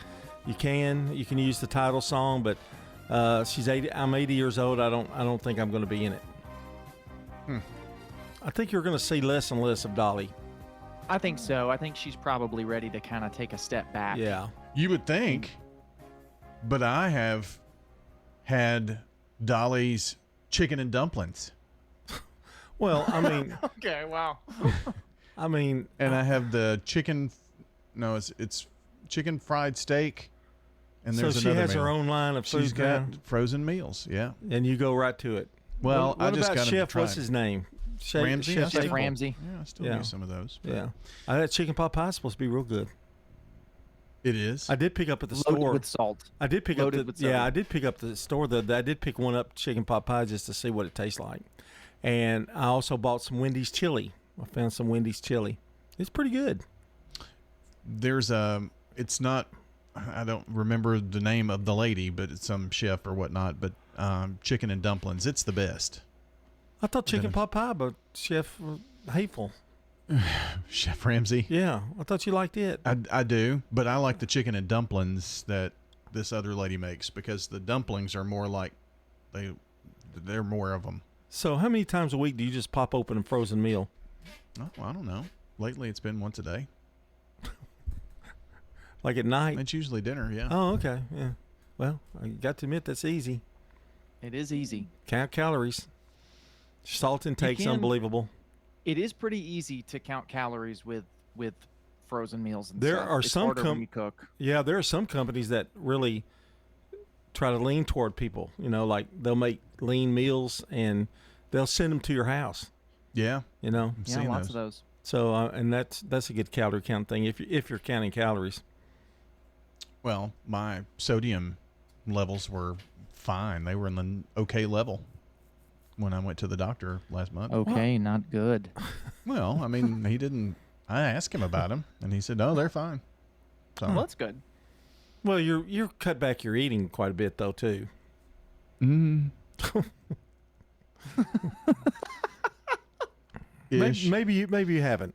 you can. You can use the title song." But she's 80. I'm 80 years old. I don't think I'm going to be in it. I think you're going to see less and less of Dolly. I think so. I think she's probably ready to kind of take a step back. Yeah. You would think, but I have had Dolly's chicken and dumplings. Well, I mean. Okay, wow. I mean. And I have the chicken. No, it's chicken fried steak. And there's so she another has meal. her own line of food. She's got frozen meals, yeah. And you go right to it. Well, what I just about got him Chef? to try What's it. his name? Ramsay. Chef Ramsay. Yeah, I still use some of those. but- Yeah. That chicken pot pie is supposed to be real good. It is. I did pick up at the Loaded store with salt. I did pick Loaded up with the, yeah, soda. I did pick up the store. I did pick one up, chicken pot pie, just to see what it tastes like. And I also bought some Wendy's chili. I found some Wendy's chili. It's pretty good. There's it's not, I don't remember the name of the lady, but it's some chef or whatnot, but chicken and dumplings, it's the best. I thought chicken pot pie, but Chef Hateful. Chef Ramsay? Yeah, I thought you liked it. I do, but I like the chicken and dumplings that this other lady makes because the dumplings are more like, they're more of them. So how many times a week do you just pop open a frozen meal? Oh, I don't know. Lately it's been once a day. Like at night? It's usually dinner, yeah. Oh, okay. Yeah. Well, I got to admit that's easy. It is easy. Count calories. Salt intake's can- unbelievable. It is pretty easy to count calories with frozen meals and There stuff. are It's some harder when you cook. Yeah, there are some companies that really try to lean toward people. You know, like they'll make lean meals and they'll send them to your house. Yeah. You know? Yeah, lots of those. So, and that's a good calorie count thing if you're counting calories. Well, my sodium levels were fine. They were in the okay level when I went to the doctor last month. Okay, not good. Well, I mean, I asked him about them, and he said, no, they're fine. So, Well, that's good. Well, you're cut back your eating quite a bit though too. Maybe you haven't.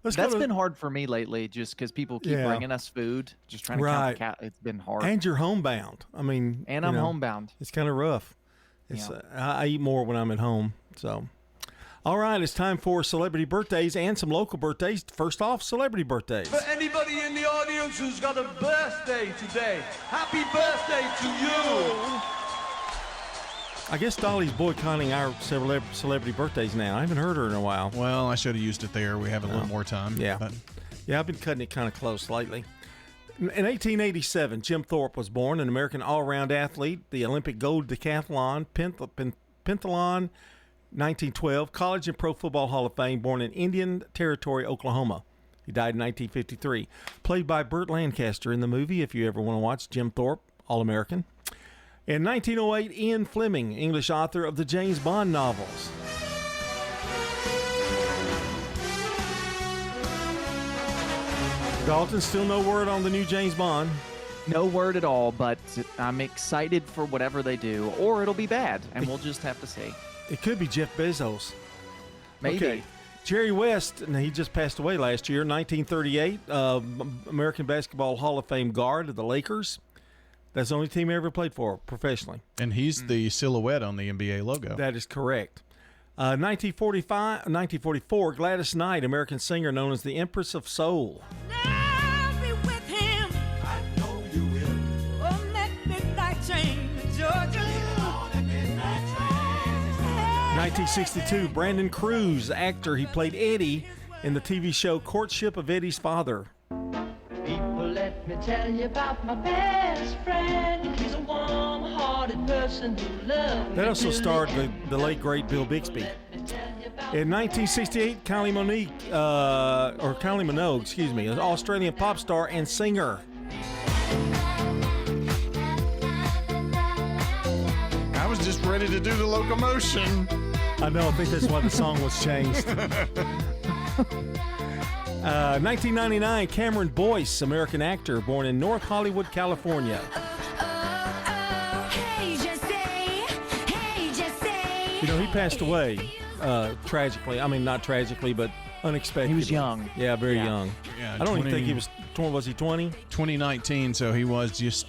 That's been hard for me lately, just because people keep bringing us food, just trying to count the it's been hard. And you're homebound. I mean, and I'm homebound. It's kind of rough. It's I eat more when I'm at home. So, all right, it's time for celebrity birthdays and some local birthdays. First off, celebrity birthdays. For anybody in the audience who's got a birthday today, happy birthday to you. I guess Dolly's boycotting our celebrity birthdays now. I haven't heard her in a while. Well, I should have used it there. We have a little more time. Yeah. Yeah, I've been cutting it kind of close lately. In 1887, Jim Thorpe was born, an American all-around athlete, the Olympic gold decathlon, pentathlon, 1912, College and Pro Football Hall of Fame, born in Indian Territory, Oklahoma. He died in 1953. Played by Burt Lancaster in the movie, if you ever want to watch, Jim Thorpe, All-American. In 1908, Ian Fleming, English author of the James Bond novels. Dalton, still no word on the new James Bond. No word at all, but I'm excited for whatever they do, or it'll be bad, and we'll just have to see. It could be Jeff Bezos. Maybe. Okay. Jerry West, and he just passed away last year, 1938, American Basketball Hall of Fame guard of the Lakers. That's the only team he ever played for professionally. And he's the silhouette on the NBA logo. That is correct. 1944, Gladys Knight, American singer known as the Empress of Soul. 1962, Brandon Cruz, actor. He played Eddie in the TV show Courtship of Eddie's Father. People, let me tell you about my best friend. He's a warm-hearted person who loves me. That also starred the late, great Bill Bixby. In 1968, Kylie Minogue, an Australian pop star and singer. I was just ready to do the locomotion. I know, I think that's why the song was changed. 1999, Cameron Boyce, American actor, born in North Hollywood, California. You know, he passed away tragically. I mean, not tragically, but unexpectedly. He was young. Yeah, very young. Yeah, I don't even think he was 20. Was he 20? 2019, so he was just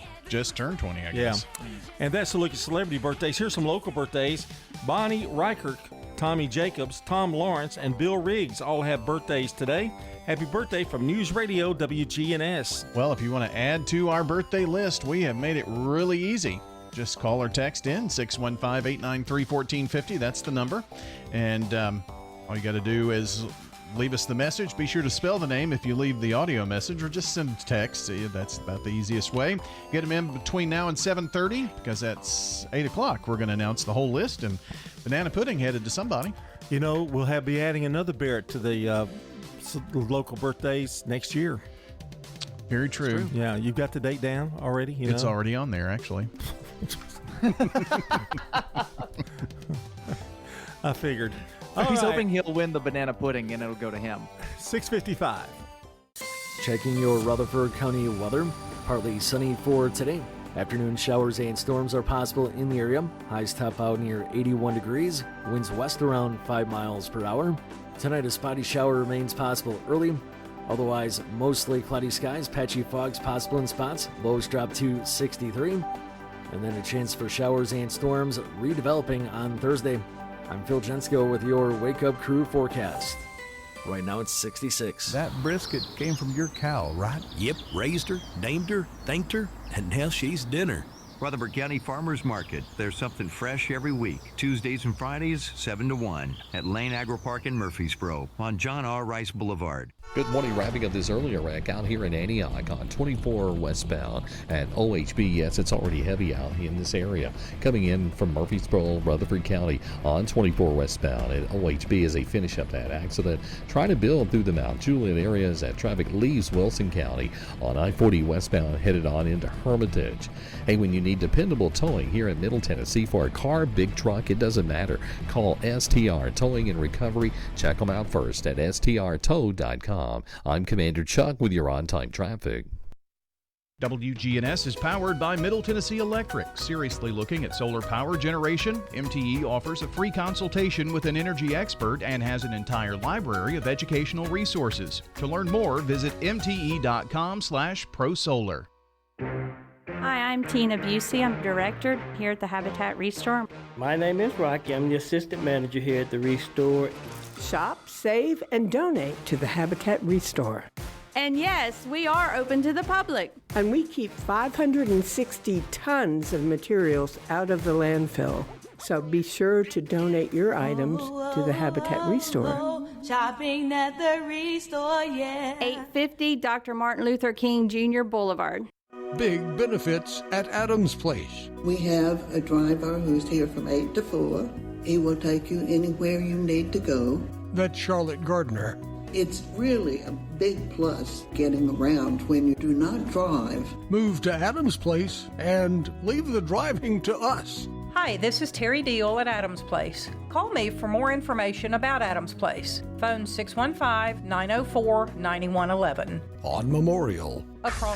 turned 20, I guess. Yeah. And that's a look at celebrity birthdays. Here's some local birthdays. Bonnie Reichert, Tommy Jacobs, Tom Lawrence, and Bill Riggs all have birthdays today. Happy birthday from News Radio WGNS. Well, if you want to add to our birthday list, we have made it really easy. Just call or text in 615-893-1450. That's the number. And all you got to do is leave us the message. Be sure to spell the name if you leave the audio message, or just send a text. That's about the easiest way. Get them in between now and 7:30, because that's 8 o'clock. We're going to announce the whole list, and Banana Pudding headed to somebody. You know, we'll be adding another Barrett to the local birthdays next year. Very true. Yeah, you've got the date down already? It's already on there, actually. I figured. He's hoping he'll win the banana pudding and it'll go to him. 6:55. Checking your Rutherford County weather. Partly sunny for today. Afternoon showers and storms are possible in the area. Highs top out near 81 degrees. Winds west around 5 miles per hour. Tonight, a spotty shower remains possible early. Otherwise, mostly cloudy skies. Patchy fogs possible in spots. Lows drop to 63. And then a chance for showers and storms redeveloping on Thursday. I'm Phil Jensko with your Wake Up Crew forecast. Right now it's 66. That brisket came from your cow, right? Yep, raised her, named her, thanked her, and now she's dinner. Rutherford County Farmers Market. There's something fresh every week. Tuesdays and Fridays, 7 to 1 at Lane Agro Park in Murfreesboro on John R. Rice Boulevard. Good morning. Wrapping up this earlier wreck out here in Antioch on 24 westbound at OHB. Yes, it's already heavy out in this area. Coming in from Murfreesboro, Rutherford County on 24 westbound at OHB as they finish up that accident. Trying to build through the Mount Juliet areas as traffic leaves Wilson County on I-40 westbound headed on into Hermitage. Hey, when you need dependable towing here in Middle Tennessee for a car, big truck, it doesn't matter. Call STR Towing and Recovery. Check them out first at strtow.com. I'm Commander Chuck with your on-time traffic. WGNS is powered by Middle Tennessee Electric. Seriously looking at solar power generation? MTE offers a free consultation with an energy expert and has an entire library of educational resources. To learn more, visit mte.com/prosolar. Hi, I'm Tina Busey. I'm director here at the Habitat Restore. My name is Rocky. I'm the assistant manager here at the Restore. Shop, save, and donate to the Habitat Restore. And yes, we are open to the public. And we keep 560 tons of materials out of the landfill. So be sure to donate your items to the Habitat Restore. Shopping at the Restore, yeah. 850 Dr. Martin Luther King Jr. Boulevard. Big benefits at Adams Place. We have a driver who's here from 8 to 4. He will take you anywhere you need to go. That's Charlotte Gardner. It's really a big plus getting around when you do not drive. Move to Adams Place and leave the driving to us. Hi, this is Terry Deal at Adams Place. Call me for more information about Adams Place. Phone 615-904-9111. On Memorial.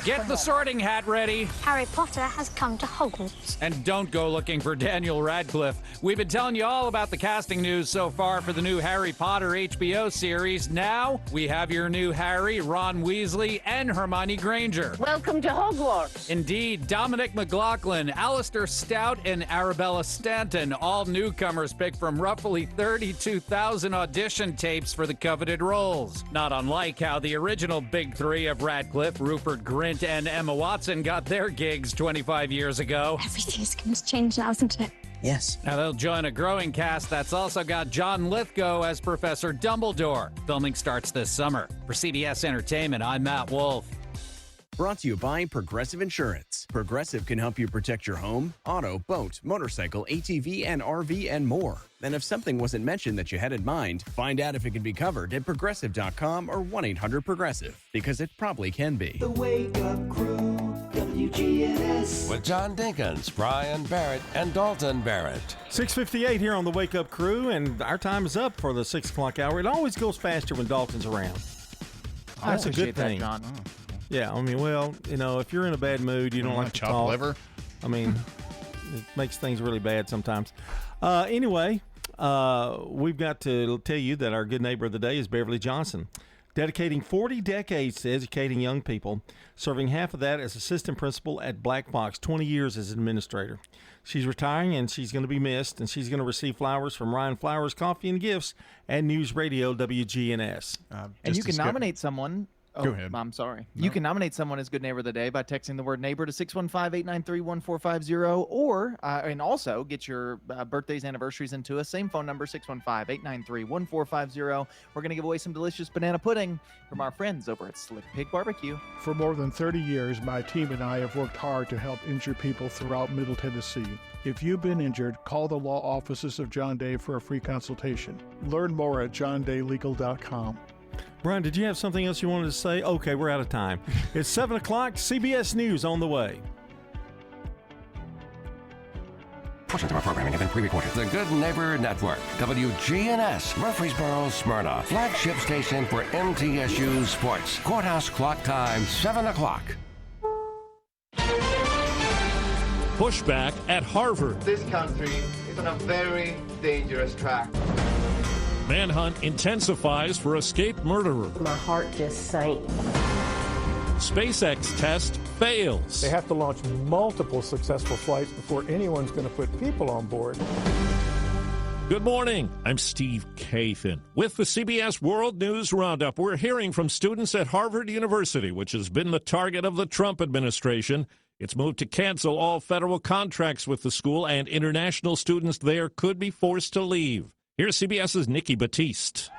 Get the sorting hat ready. Harry Potter has come to Hogwarts. And don't go looking for Daniel Radcliffe. We've been telling you all about the casting news so far for the new Harry Potter HBO series. Now, we have your new Harry, Ron Weasley, and Hermione Granger. Welcome to Hogwarts. Indeed, Dominic McLaughlin, Alistair Stout, and Arabella Stanton, all newcomers picked from roughly 32,000 audition tapes for the coveted roles. Not unlike how the original big three of Radcliffe, Rupert Grint, and Emma Watson got their gigs 25 years ago. Everything's going to change now, isn't it? Yes. Now they'll join a growing cast that's also got John Lithgow as Professor Dumbledore. Filming starts this summer. For CBS Entertainment, I'm Matt Wolf. Brought to you by Progressive Insurance. Progressive can help you protect your home, auto, boat, motorcycle, ATV, and RV, and more. And if something wasn't mentioned that you had in mind, find out if it can be covered at Progressive.com or 1-800-PROGRESSIVE, because it probably can be. The Wake Up Crew, WGNS. With John Dinkins, Brian Barrett, and Dalton Barrett. 6:58 here on the Wake Up Crew, and our time is up for the 6 o'clock hour. It always goes faster when Dalton's around. That's a good thing. That, John. Yeah, I mean, well, you know, if you're in a bad mood, you don't like to talk. Liver. I mean, it makes things really bad sometimes. Anyway, we've got to tell you that our good neighbor of the day is Beverly Johnson, dedicating 40 decades to educating young people, serving half of that as assistant principal at Black Box, 20 years as administrator. She's retiring, and she's going to be missed, and she's going to receive flowers from Ryan Flowers Coffee and Gifts and News Radio WGNS. And you can nominate someone. Go ahead. I'm sorry. No. You can nominate someone as Good Neighbor of the Day by texting the word neighbor to 615-893-1450, or and also get your birthdays, anniversaries into us. Same phone number, 615-893-1450. We're going to give away some delicious banana pudding from our friends over at Slick Pig Barbecue. For more than 30 years, my team and I have worked hard to help injured people throughout Middle Tennessee. If you've been injured, call the law offices of John Day for a free consultation. Learn more at johndaylegal.com. Brian, did you have something else you wanted to say? Okay, we're out of time. It's 7 o'clock, CBS News on the way. Portions of our programming have been pre-recorded. The Good Neighbor Network, WGNS, Murfreesboro, Smyrna, flagship station for MTSU Sports. Courthouse clock time, 7 o'clock. Pushback at Harvard. This country is on a very dangerous track. Manhunt intensifies for escaped murderer. My heart just sank. SpaceX test fails. They have to launch multiple successful flights before anyone's going to put people on board. Good morning. I'm Steve Kathan. With the CBS World News Roundup, we're hearing from students at Harvard University, which has been the target of the Trump administration. It's moved to cancel all federal contracts with the school, and international students there could be forced to leave. Here's CBS's Nikki Batiste.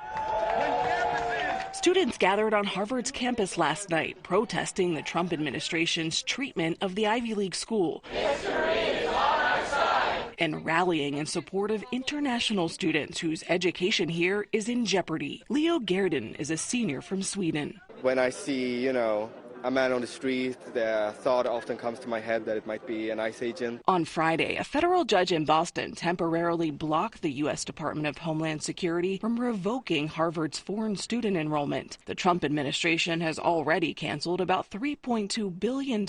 Students gathered on Harvard's campus last night, protesting the Trump administration's treatment of the Ivy League school. History is on our side. And rallying in support of international students whose education here is in jeopardy. Leo Gerden is a senior from Sweden. When I see, a man on the street, the thought often comes to my head that it might be an ICE agent. On Friday, a federal judge in Boston temporarily blocked the U.S. Department of Homeland Security from revoking Harvard's foreign student enrollment. The Trump administration has already canceled about $3.2 billion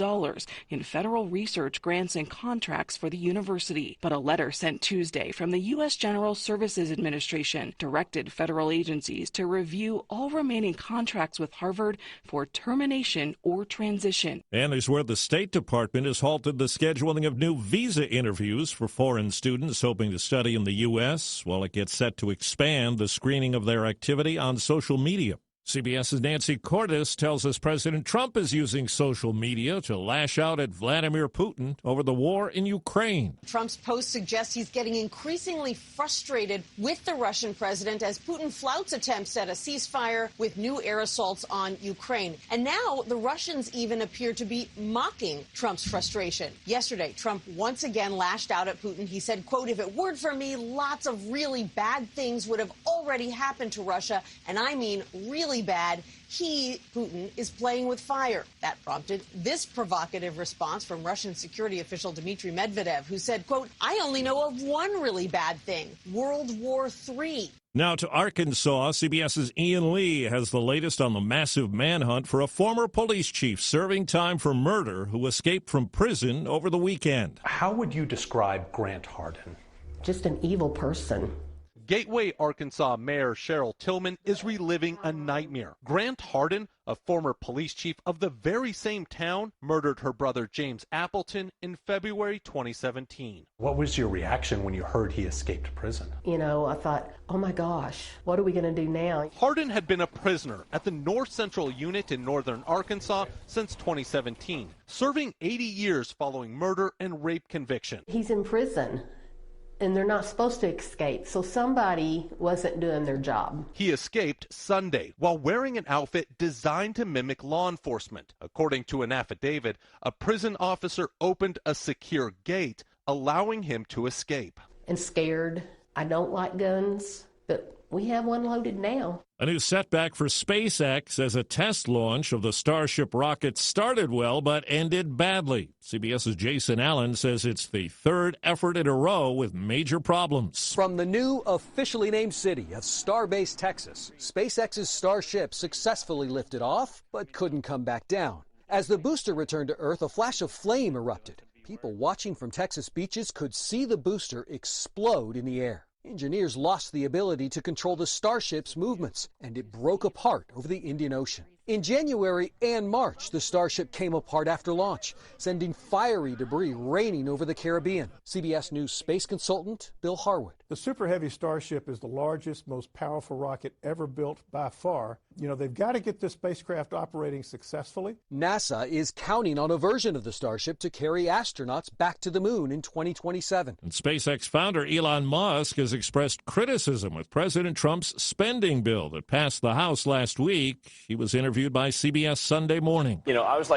in federal research grants and contracts for the university. But a letter sent Tuesday from the U.S. General Services Administration directed federal agencies to review all remaining contracts with Harvard for termination or transition. And there's where the State Department has halted the scheduling of new visa interviews for foreign students hoping to study in the U.S., while it gets set to expand the screening of their activity on social media. CBS's Nancy Cordes tells us President Trump is using social media to lash out at Vladimir Putin over the war in Ukraine. Trump's post suggests he's getting increasingly frustrated with the Russian president as Putin flouts attempts at a ceasefire with new air assaults on Ukraine. And now the Russians even appear to be mocking Trump's frustration. Yesterday, Trump once again lashed out at Putin. He said, quote, "If it weren't for me, lots of really bad things would have already happened to Russia. And I mean really bad. He, Putin, is playing with fire." That prompted this provocative response from Russian security official Dmitry Medvedev, who said, quote, "I only know of one really bad thing, World War III. Now to Arkansas, CBS's Ian Lee has the latest on the massive manhunt for a former police chief serving time for murder who escaped from prison over the weekend. How would you describe Grant Hardin? Just an evil person. Gateway, Arkansas Mayor Cheryl Tillman is reliving a nightmare. Grant Hardin, a former police chief of the very same town, murdered her brother James Appleton in February 2017. What was your reaction when you heard he escaped prison? I thought, oh my gosh, what are we going to do now? Hardin had been a prisoner at the North Central Unit in northern Arkansas since 2017, serving 80 years following murder and rape conviction. He's in prison. And they're not supposed to escape, so somebody wasn't doing their job. He escaped Sunday while wearing an outfit designed to mimic law enforcement. According to an affidavit, a prison officer opened a secure gate, allowing him to escape. And scared. I don't like guns, but we have one loaded now. A new setback for SpaceX as a test launch of the Starship rocket started well but ended badly. CBS's Jason Allen says it's the third effort in a row with major problems. From the new officially named city of Starbase, Texas, SpaceX's Starship successfully lifted off but couldn't come back down. As the booster returned to Earth, a flash of flame erupted. People watching from Texas beaches could see the booster explode in the air. Engineers lost the ability to control the Starship's movements, and it broke apart over the Indian Ocean. In January and March, the Starship came apart after launch, sending fiery debris raining over the Caribbean. CBS News space consultant Bill Harwood. The Super Heavy Starship is the largest, most powerful rocket ever built by far. They've got to get this spacecraft operating successfully. NASA is counting on a version of the Starship to carry astronauts back to the moon in 2027. And SpaceX founder Elon Musk has expressed criticism with President Trump's spending bill that passed the House last week. He was interviewed by CBS Sunday Morning. I was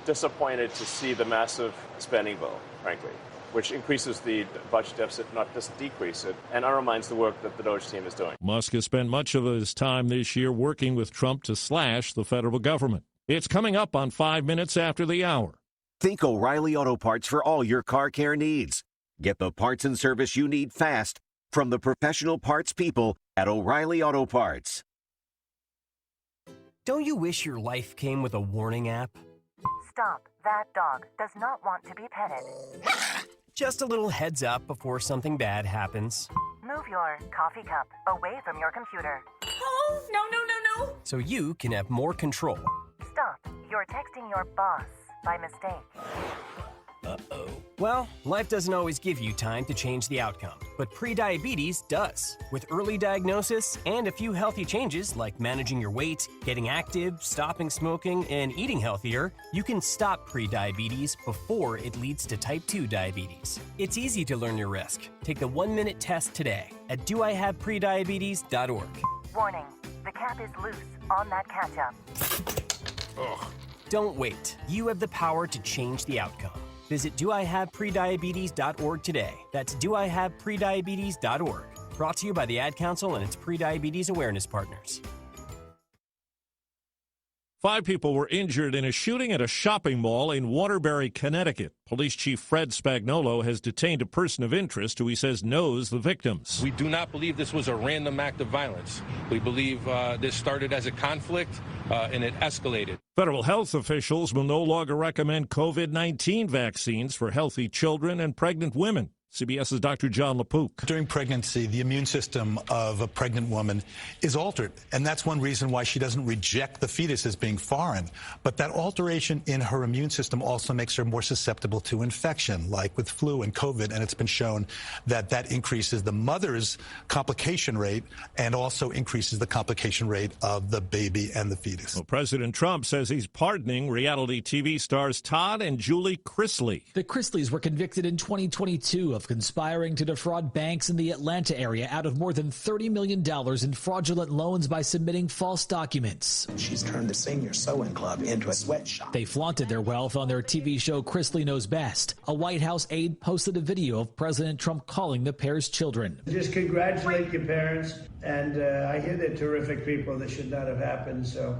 disappointed to see the massive spending bill, frankly, which increases the budget deficit, not just decrease it, and undermines the work that the DOGE team is doing. Musk has spent much of his time this year working with Trump to slash the federal government. It's coming up on 5 minutes after the hour. Think O'Reilly Auto Parts for all your car care needs. Get the parts and service you need fast from the professional parts people at O'Reilly Auto Parts. Don't you wish your life came with a warning app? Stop. That dog does not want to be petted. Just a little heads up before something bad happens. Move your coffee cup away from your computer. Oh, no. So you can have more control. Stop. You're texting your boss by mistake. Uh-oh. Well, life doesn't always give you time to change the outcome. but prediabetes does. With early diagnosis and a few healthy changes like managing your weight, getting active, stopping smoking, and eating healthier, you can stop prediabetes before it leads to type 2 diabetes. It's easy to learn your risk. Take the 1-minute test today at doihaveprediabetes.org. Warning, the cap is loose on that ketchup. Ugh. Don't wait. You have the power to change the outcome. Visit doihaveprediabetes.org today. That's doihaveprediabetes.org. Brought to you by the Ad Council and its prediabetes awareness partners. 5 people were injured in a shooting at a shopping mall in Waterbury, Connecticut. Police Chief Fred Spagnolo has detained a person of interest who he says knows the victims. We do not believe this was a random act of violence. We believe this started as a conflict and it escalated. Federal health officials will no longer recommend COVID-19 vaccines for healthy children and pregnant women. CBS's Dr. John LaPook. During pregnancy, the immune system of a pregnant woman is altered, and that's one reason why she doesn't reject the fetus as being foreign. But that alteration in her immune system also makes her more susceptible to infection, like with flu and COVID, and it's been shown that that increases the mother's complication rate and also increases the complication rate of the baby and the fetus. Well, President Trump says he's pardoning reality TV stars Todd and Julie Chrisley. The Chrisleys were convicted in 2022 of conspiring to defraud banks in the Atlanta area out of more than $30 million in fraudulent loans by submitting false documents. She's turned the senior sewing club into a sweatshop. They flaunted their wealth on their TV show Chrisley Knows Best. A White House aide posted a video of President Trump calling the pair's children. Just congratulate your parents, and I hear they're terrific people. This should not have happened, so...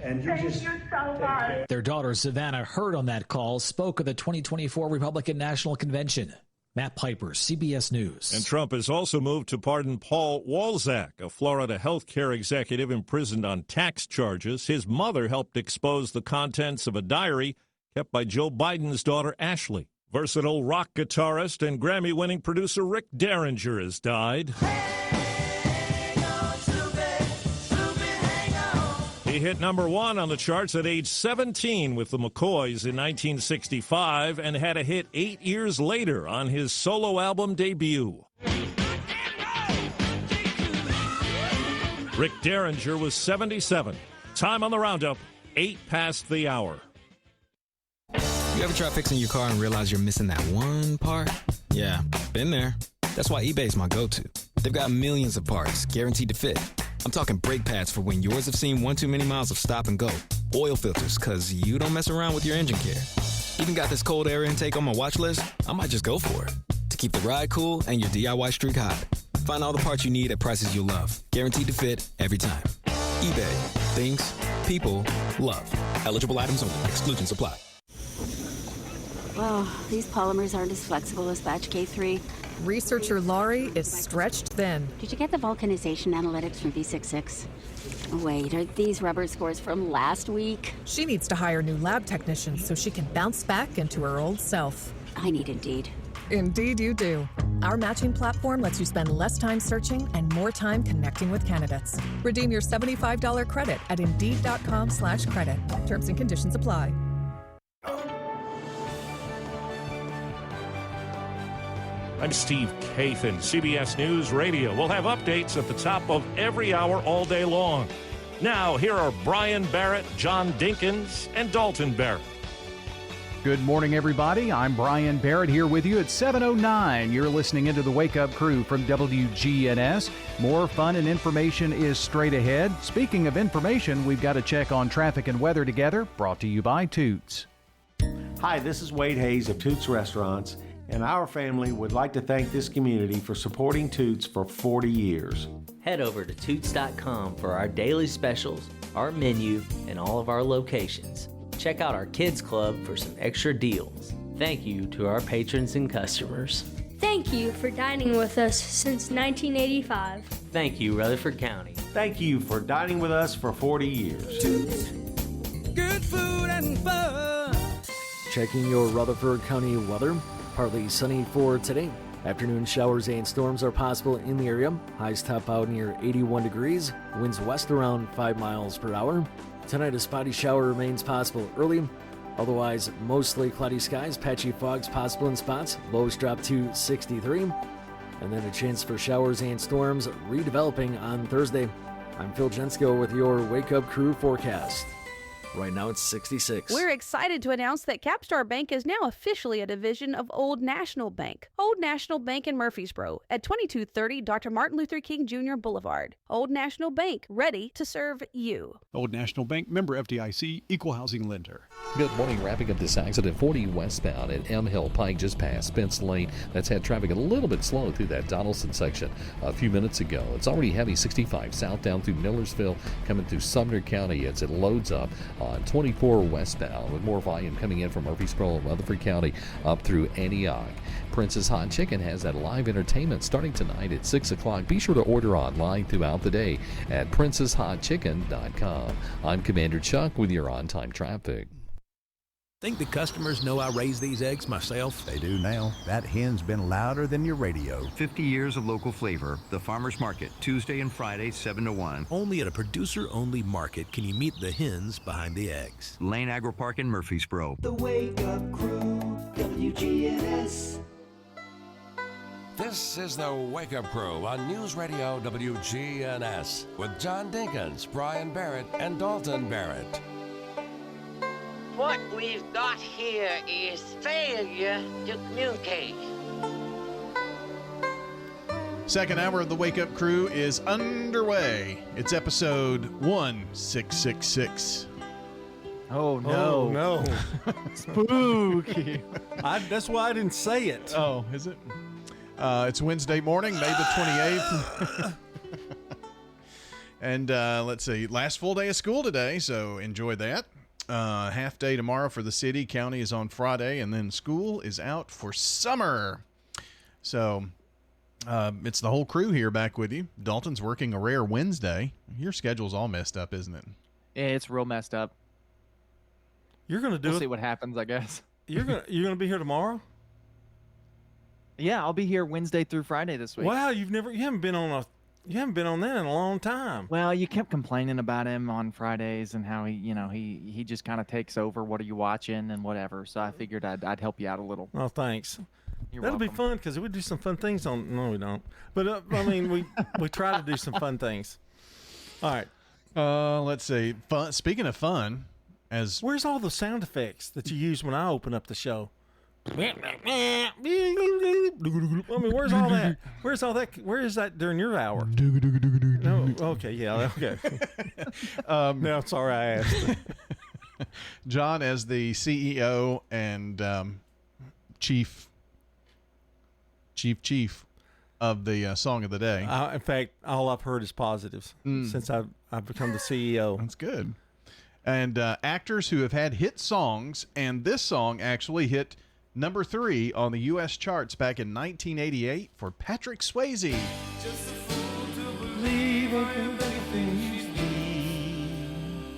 And you just take care. Their daughter Savannah heard on that call, spoke at the 2024 Republican National Convention. Matt Piper, CBS News. And Trump has also moved to pardon Paul Walzak, a Florida healthcare executive imprisoned on tax charges. His mother helped expose the contents of a diary kept by Joe Biden's daughter, Ashley. Versatile rock guitarist and Grammy-winning producer Rick Derringer has died. He hit number 1 on the charts at age 17 with the McCoys in 1965 and had a hit 8 years later on his solo album debut. Rick Derringer was 77. Time on the roundup, 8 past the hour. You ever try fixing your car and realize you're missing that one part? Yeah, been there. That's why eBay's my go-to. They've got millions of parts, guaranteed to fit. I'm talking brake pads for when yours have seen one too many miles of stop and go. Oil filters, because you don't mess around with your engine care. Even got this cold air intake on my watch list. I might just go for it. To keep the ride cool and your DIY streak hot. Find all the parts you need at prices you'll love. Guaranteed to fit every time. eBay. Things people love. Eligible items only. Exclusions apply. Well, these polymers aren't as flexible as batch K3. Researcher Laurie is stretched thin. Did you get the vulcanization analytics from V66? Wait, are these rubber scores from last week? She needs to hire new lab technicians so she can bounce back into her old self. I need Indeed. Indeed you do. Our matching platform lets you spend less time searching and more time connecting with candidates. Redeem your $75 credit at Indeed.com/credit. Terms and conditions apply. I'm Steve Kathan, CBS News Radio. We'll have updates at the top of every hour all day long. Now, here are Brian Barrett, John Dinkins, and Dalton Barrett. Good morning, everybody. I'm Brian Barrett here with you at 7:09. You're listening into the Wake Up Crew from WGNS. More fun and information is straight ahead. Speaking of information, we've got a check on traffic and weather together, brought to you by Toots. Hi, this is Wade Hayes of Toots Restaurants, and our family would like to thank this community for supporting Toots for 40 years. Head over to Toots.com for our daily specials, our menu, and all of our locations. Check out our Kids Club for some extra deals. Thank you to our patrons and customers. Thank you for dining with us since 1985. Thank you, Rutherford County. Thank you for dining with us for 40 years. Toots. Good food and fun. Checking your Rutherford County weather. Partly sunny for today. Afternoon showers and storms are possible in the area. Highs top out near 81 degrees. Winds west around 5 miles per hour. Tonight, a spotty shower remains possible early. Otherwise, mostly cloudy skies. Patchy fogs possible in spots. Lows drop to 63. And then a chance for showers and storms redeveloping on Thursday. I'm Phil Jensko with your Wake Up Crew forecast. Right now it's 66. We're excited to announce that Capstar Bank is now officially a division of Old National Bank. Old National Bank in Murfreesboro at 2230 Dr. Martin Luther King Jr. Boulevard. Old National Bank, ready to serve you. Old National Bank, member FDIC, equal housing lender. Good morning. Wrapping up this accident, 40 westbound at M Hill Pike just past Spence Lane. That's had traffic a little bit slow through that Donaldson section a few minutes ago. It's already heavy 65 south down through Millersville, coming through Sumner County as it loads up on 24 westbound, with more volume coming in from Murfreesboro and Rutherford County up through Antioch. Prince's Hot Chicken has that live entertainment starting tonight at 6 o'clock. Be sure to order online throughout the day at princeshotchicken.com. I'm Commander Chuck with your on-time traffic. Think the customers know I raise these eggs myself? They do now. That hen's been louder than your radio. 50 years of local flavor. The Farmers Market, Tuesday and Friday, 7 to 1. Only at a producer-only market can you meet the hens behind the eggs. Lane Agro Park in Murfreesboro. The Wake Up Crew, WGNS. This is the Wake Up Crew on News Radio WGNS with John Dinkins, Brian Barrett, and Dalton Barrett. What we've got here is failure to communicate. Second hour of the Wake Up Crew is underway. It's episode 1666. Oh, no. Oh, no. Spooky. That's why I didn't say it. Oh, is it? It's Wednesday morning, May the 28th. And let's see, last full day of school today, so enjoy that. Half day tomorrow for the city. County is on Friday, and then school is out for summer. So it's the whole crew here back with you. Dalton's working a rare Wednesday. Your schedule's all messed up, isn't it? Yeah, it's real messed up. You're gonna do we'll it. See what happens, I guess. You're gonna be here tomorrow? Yeah, I'll be here Wednesday through Friday this week. Wow, you haven't been on that in a long time. Well, you kept complaining about him on Fridays and how he just kind of takes over. What are you watching and whatever. So I figured I'd help you out a little. Oh, thanks. You're That'll welcome. be fun because we do some fun things on. No, we don't. But I mean, we try to do some fun things. All right. Let's see. Fun. Speaking of fun, where's all the sound effects that you use when I open up the show? I mean, where's all that? Where's all that? Where is that during your hour? No, okay, yeah, okay. No, sorry, I asked. John, as the CEO and chief of the Song of the Day. In fact, all I've heard is positives since I've become the CEO. That's good. And actors who have had hit songs, and this song actually hit number 3 on the U.S. charts back in 1988 for Patrick Swayze. Just a fool to believe everything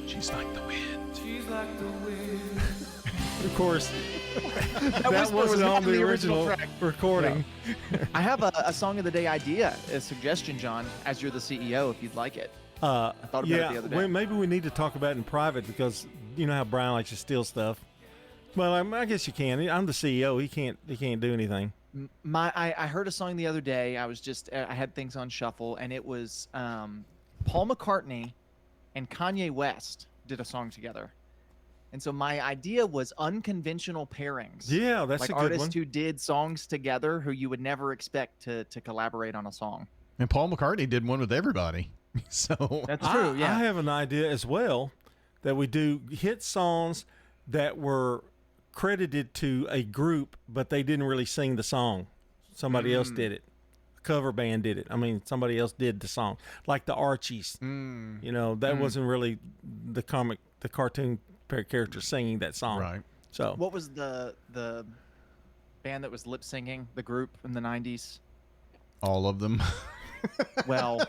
she's like the wind. She's like the wind. Of course, that wasn't on the original recording. Yeah. I have a Song of the Day idea, a suggestion, John, as you're the CEO, if you'd like it. I thought about it the other day. Maybe we need to talk about it in private because you know how Brian likes to steal stuff. Well, I guess you can. I'm the CEO. He can't do anything. I heard a song the other day. I had things on shuffle, and it was Paul McCartney and Kanye West did a song together. And so my idea was unconventional pairings. Yeah, that's like a good artists one. who did songs together who you would never expect to collaborate on a song. And Paul McCartney did one with everybody. So that's true. Yeah, I have an idea as well that we do hit songs that were credited to a group, but they didn't really sing the song. Somebody else did it. A cover band did it. I mean, somebody else did the song, like the Archies. You know, that wasn't really the cartoon character singing that song. Right. So, what was the band that was lip singing? The group in the 90s. All of them. Well,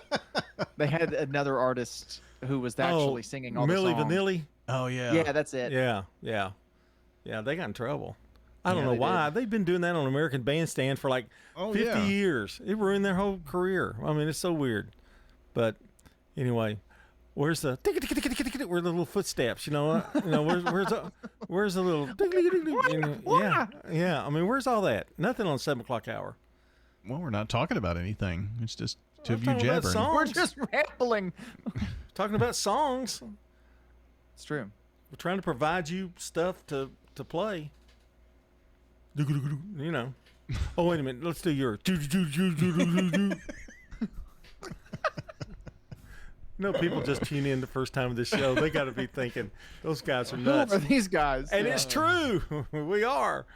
they had another artist who was actually singing all the songs. Milli Vanilli. Oh yeah. Yeah, that's it. Yeah. They got in trouble. I don't know why. They've been doing that on American Bandstand for like 50 years. It ruined their whole career. I mean, it's so weird. But anyway, where's the where the little footsteps? You know, where's the little? Yeah. I mean, where's all that? Nothing on 7 o'clock hour. Well, we're not talking about anything. It's just two of you talking about jabbering. songs. We're just rambling. Talking about songs. It's true. We're trying to provide you stuff to play. You know. Oh, wait a minute. Let's do your. No, people just tune in the first time of this show. They got to be thinking, those guys are nuts. Who are these guys? And it's true. We are.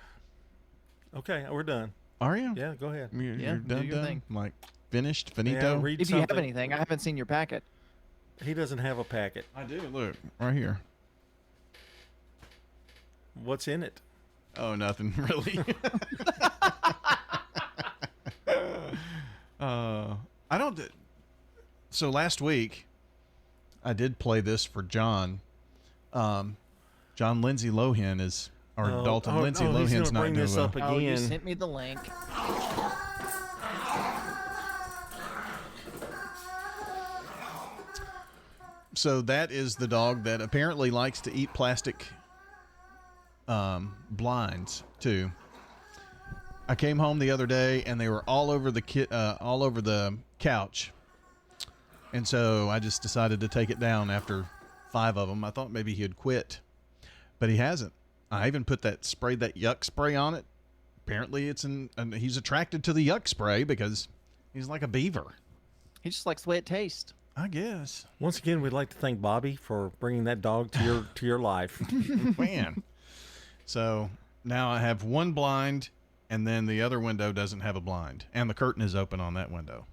Okay, we're done. Are you? Yeah, go ahead. You're done, do your done? thing. Like, finished? Finito? Yeah, read If you have something. anything, I haven't seen your packet. He doesn't have a packet. I do. Look, right here. What's in it? Oh, nothing, really. I don't... So last week, I did play this for John. John Lindsay Lohan is... Or Dalton Lindsay Lohan's not bring doing this well. up again. Oh, you sent me the link. So that is the dog that apparently likes to eat plastic blinds too. I came home the other day and they were all over the couch, and so I just decided to take it down after 5 of them. I thought maybe he had quit, but he hasn't. I even sprayed that yuck spray on it. Apparently, he's attracted to the yuck spray because he's like a beaver. He just likes the way it tastes. I guess. Once again, we'd like to thank Bobby for bringing that dog to your life. Man. So now I have one blind, and then the other window doesn't have a blind, and the curtain is open on that window.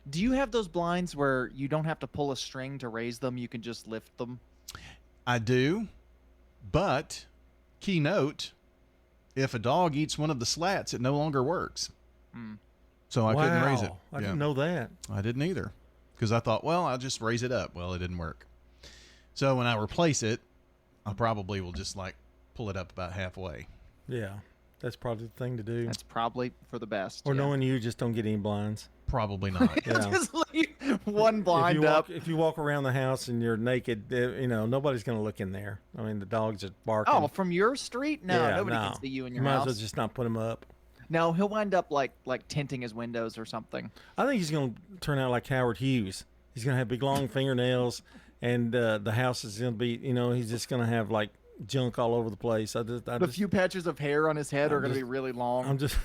Do you have those blinds where you don't have to pull a string to raise them? You can just lift them? I do, but key note, if a dog eats one of the slats, it no longer works. So I couldn't raise it. I didn't know that. I didn't either, because I thought, well, I'll just raise it up. Well, it didn't work. So when I replace it, I probably will just pull it up about halfway. Yeah, that's probably the thing to do. That's probably for the best. Or knowing you just don't get any blinds. Probably not. Yeah. Just leave one blind up. If you walk around the house and you're naked, nobody's going to look in there. I mean, the dogs are barking. Oh, from your street? No, Yeah, nobody no. can see you in your might house. as well just not put them up. No, he'll wind up like tinting his windows or something. I think he's going to turn out like Howard Hughes. He's going to have big long fingernails, and the house is going to be, he's just going to have like junk all over the place. The few patches of hair on his head are going to be really long. I'm just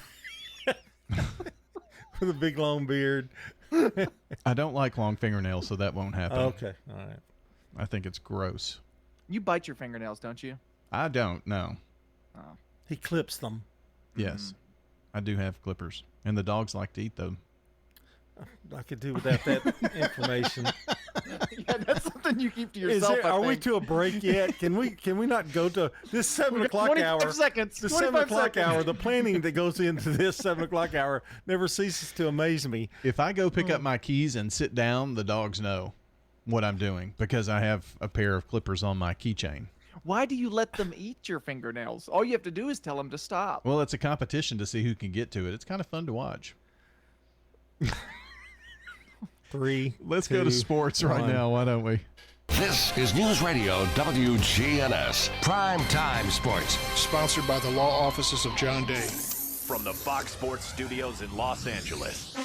with a big long beard. I don't like long fingernails, so that won't happen. Okay, all right. I think it's gross. You bite your fingernails, don't you? I don't, no. Oh. He clips them. Yes. I do have clippers, and the dogs like to eat them. I could do without that information. Yeah, that's something you keep to yourself. Are we to a break yet? Can we not go to this 7 o'clock hour? 25 seconds. The 25 7 o'clock seconds. hour. The planning that goes into this 7 o'clock hour never ceases to amaze me. If I go pick up my keys and sit down, the dogs know what I'm doing because I have a pair of clippers on my keychain. Why do you let them eat your fingernails? All you have to do is tell them to stop. Well, it's a competition to see who can get to it. It's kind of fun to watch. 3. Let's go to sports right now. Why don't we? This is News Radio WGNS Prime Time Sports. Sponsored by the law offices of John Day. From the Fox Sports Studios in Los Angeles,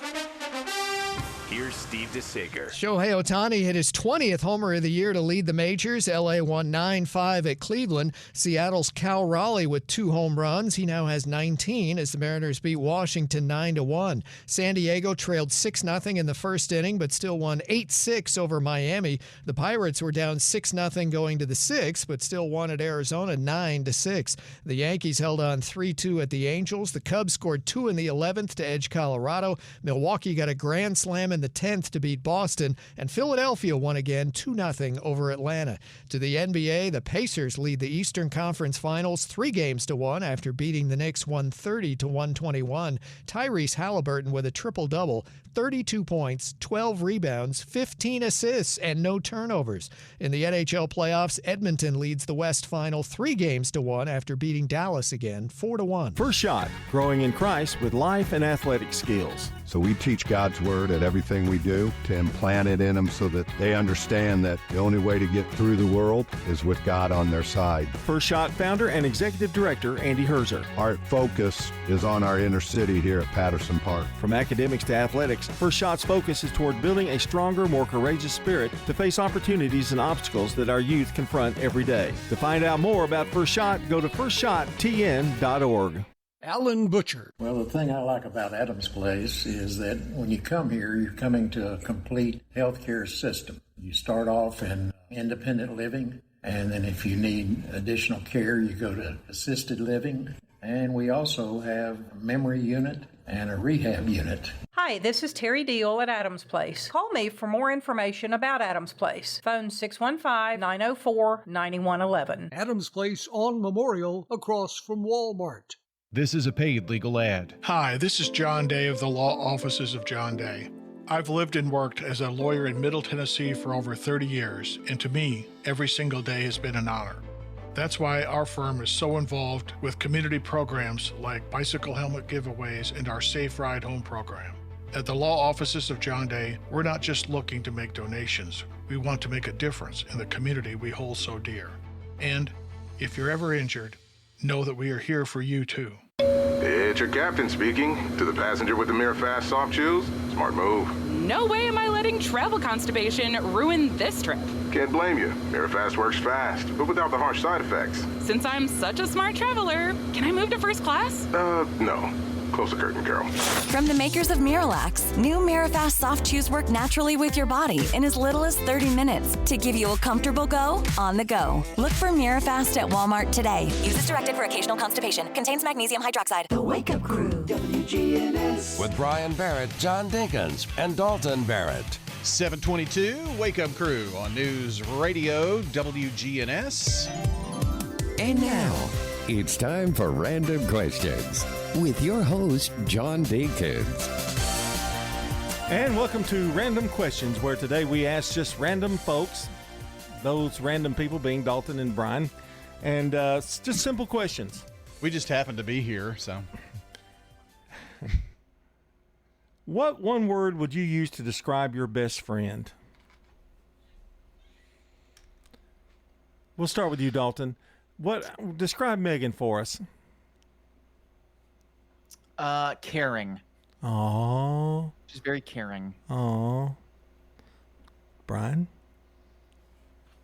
here's Steve DeSager. Shohei Ohtani hit his 20th homer of the year to lead the majors. LA won 9-5 at Cleveland. Seattle's Cal Raleigh with 2 home runs. He now has 19 as the Mariners beat Washington 9-1. San Diego trailed 6-0 in the first inning, but still won 8-6 over Miami. The Pirates were down 6-0 going to the 6th, but still won at Arizona 9-6. The Yankees held on 3-2 at the Angels. The Cubs scored 2 in the 11th to edge Colorado. Milwaukee got a grand slam in the 10th to beat Boston, and Philadelphia won again 2-0 over Atlanta. To the NBA, the Pacers lead the Eastern Conference Finals 3-1 after beating the Knicks 130-121. Tyrese Halliburton with a triple-double, 32 points, 12 rebounds, 15 assists, and no turnovers. In the NHL playoffs, Edmonton leads the West Final 3-1 after beating Dallas again 4-1. First Shot, growing in Christ with life and athletic skills. So we teach God's Word at everything we do to implant it in them so that they understand that the only way to get through the world is with God on their side. First Shot founder and executive director Andy Herzer. Our focus is on our inner city here at Patterson Park. From academics to athletics, First Shot's focus is toward building a stronger, more courageous spirit to face opportunities and obstacles that our youth confront every day. To find out more about First Shot, go to firstshottn.org. Alan Butcher. Well, the thing I like about Adams Place is that when you come here, you're coming to a complete healthcare system. You start off in independent living, and then if you need additional care, you go to assisted living. And we also have a memory unit and a rehab unit. Hi, this is Terry Deal at Adams Place. Call me for more information about Adams Place. Phone 615-904-9111. Adams Place on Memorial across from Walmart. This is a paid legal ad. Hi, this is John Day of the Law Offices of John Day. I've lived and worked as a lawyer in Middle Tennessee for over 30 years, and to me, every single day has been an honor. That's why our firm is so involved with community programs like bicycle helmet giveaways and our Safe Ride Home program. At the Law Offices of John Day, we're not just looking to make donations. We want to make a difference in the community we hold so dear. And if you're ever injured, know that we are here for you too. It's your captain speaking. To the passenger with the MiraFast soft chews, smart move. No way am I letting travel constipation ruin this trip. Can't blame you. MiraFast works fast, but without the harsh side effects. Since I'm such a smart traveler, can I move to first class? No. Close the curtain, Carol. From the makers of Miralax, new MiraFast soft chews work naturally with your body in as little as 30 minutes to give you a comfortable go on the go. Look for Mirafast at Walmart today. Use as directed for occasional constipation. Contains magnesium hydroxide. The Wake Up Crew, WGNS. With Brian Barrett, John Dinkins, and Dalton Barrett. 722 Wake Up Crew on News Radio WGNS. And now, it's time for Random Questions with your host, John Dinkins. And welcome to Random Questions, where today we ask just random folks, those random people being Dalton and Brian, and just simple questions. We just happen to be here, so. What one word would you use to describe your best friend? We'll start with you, Dalton. Describe Megan for us. Caring. Aww. She's very caring. Aww. Brian?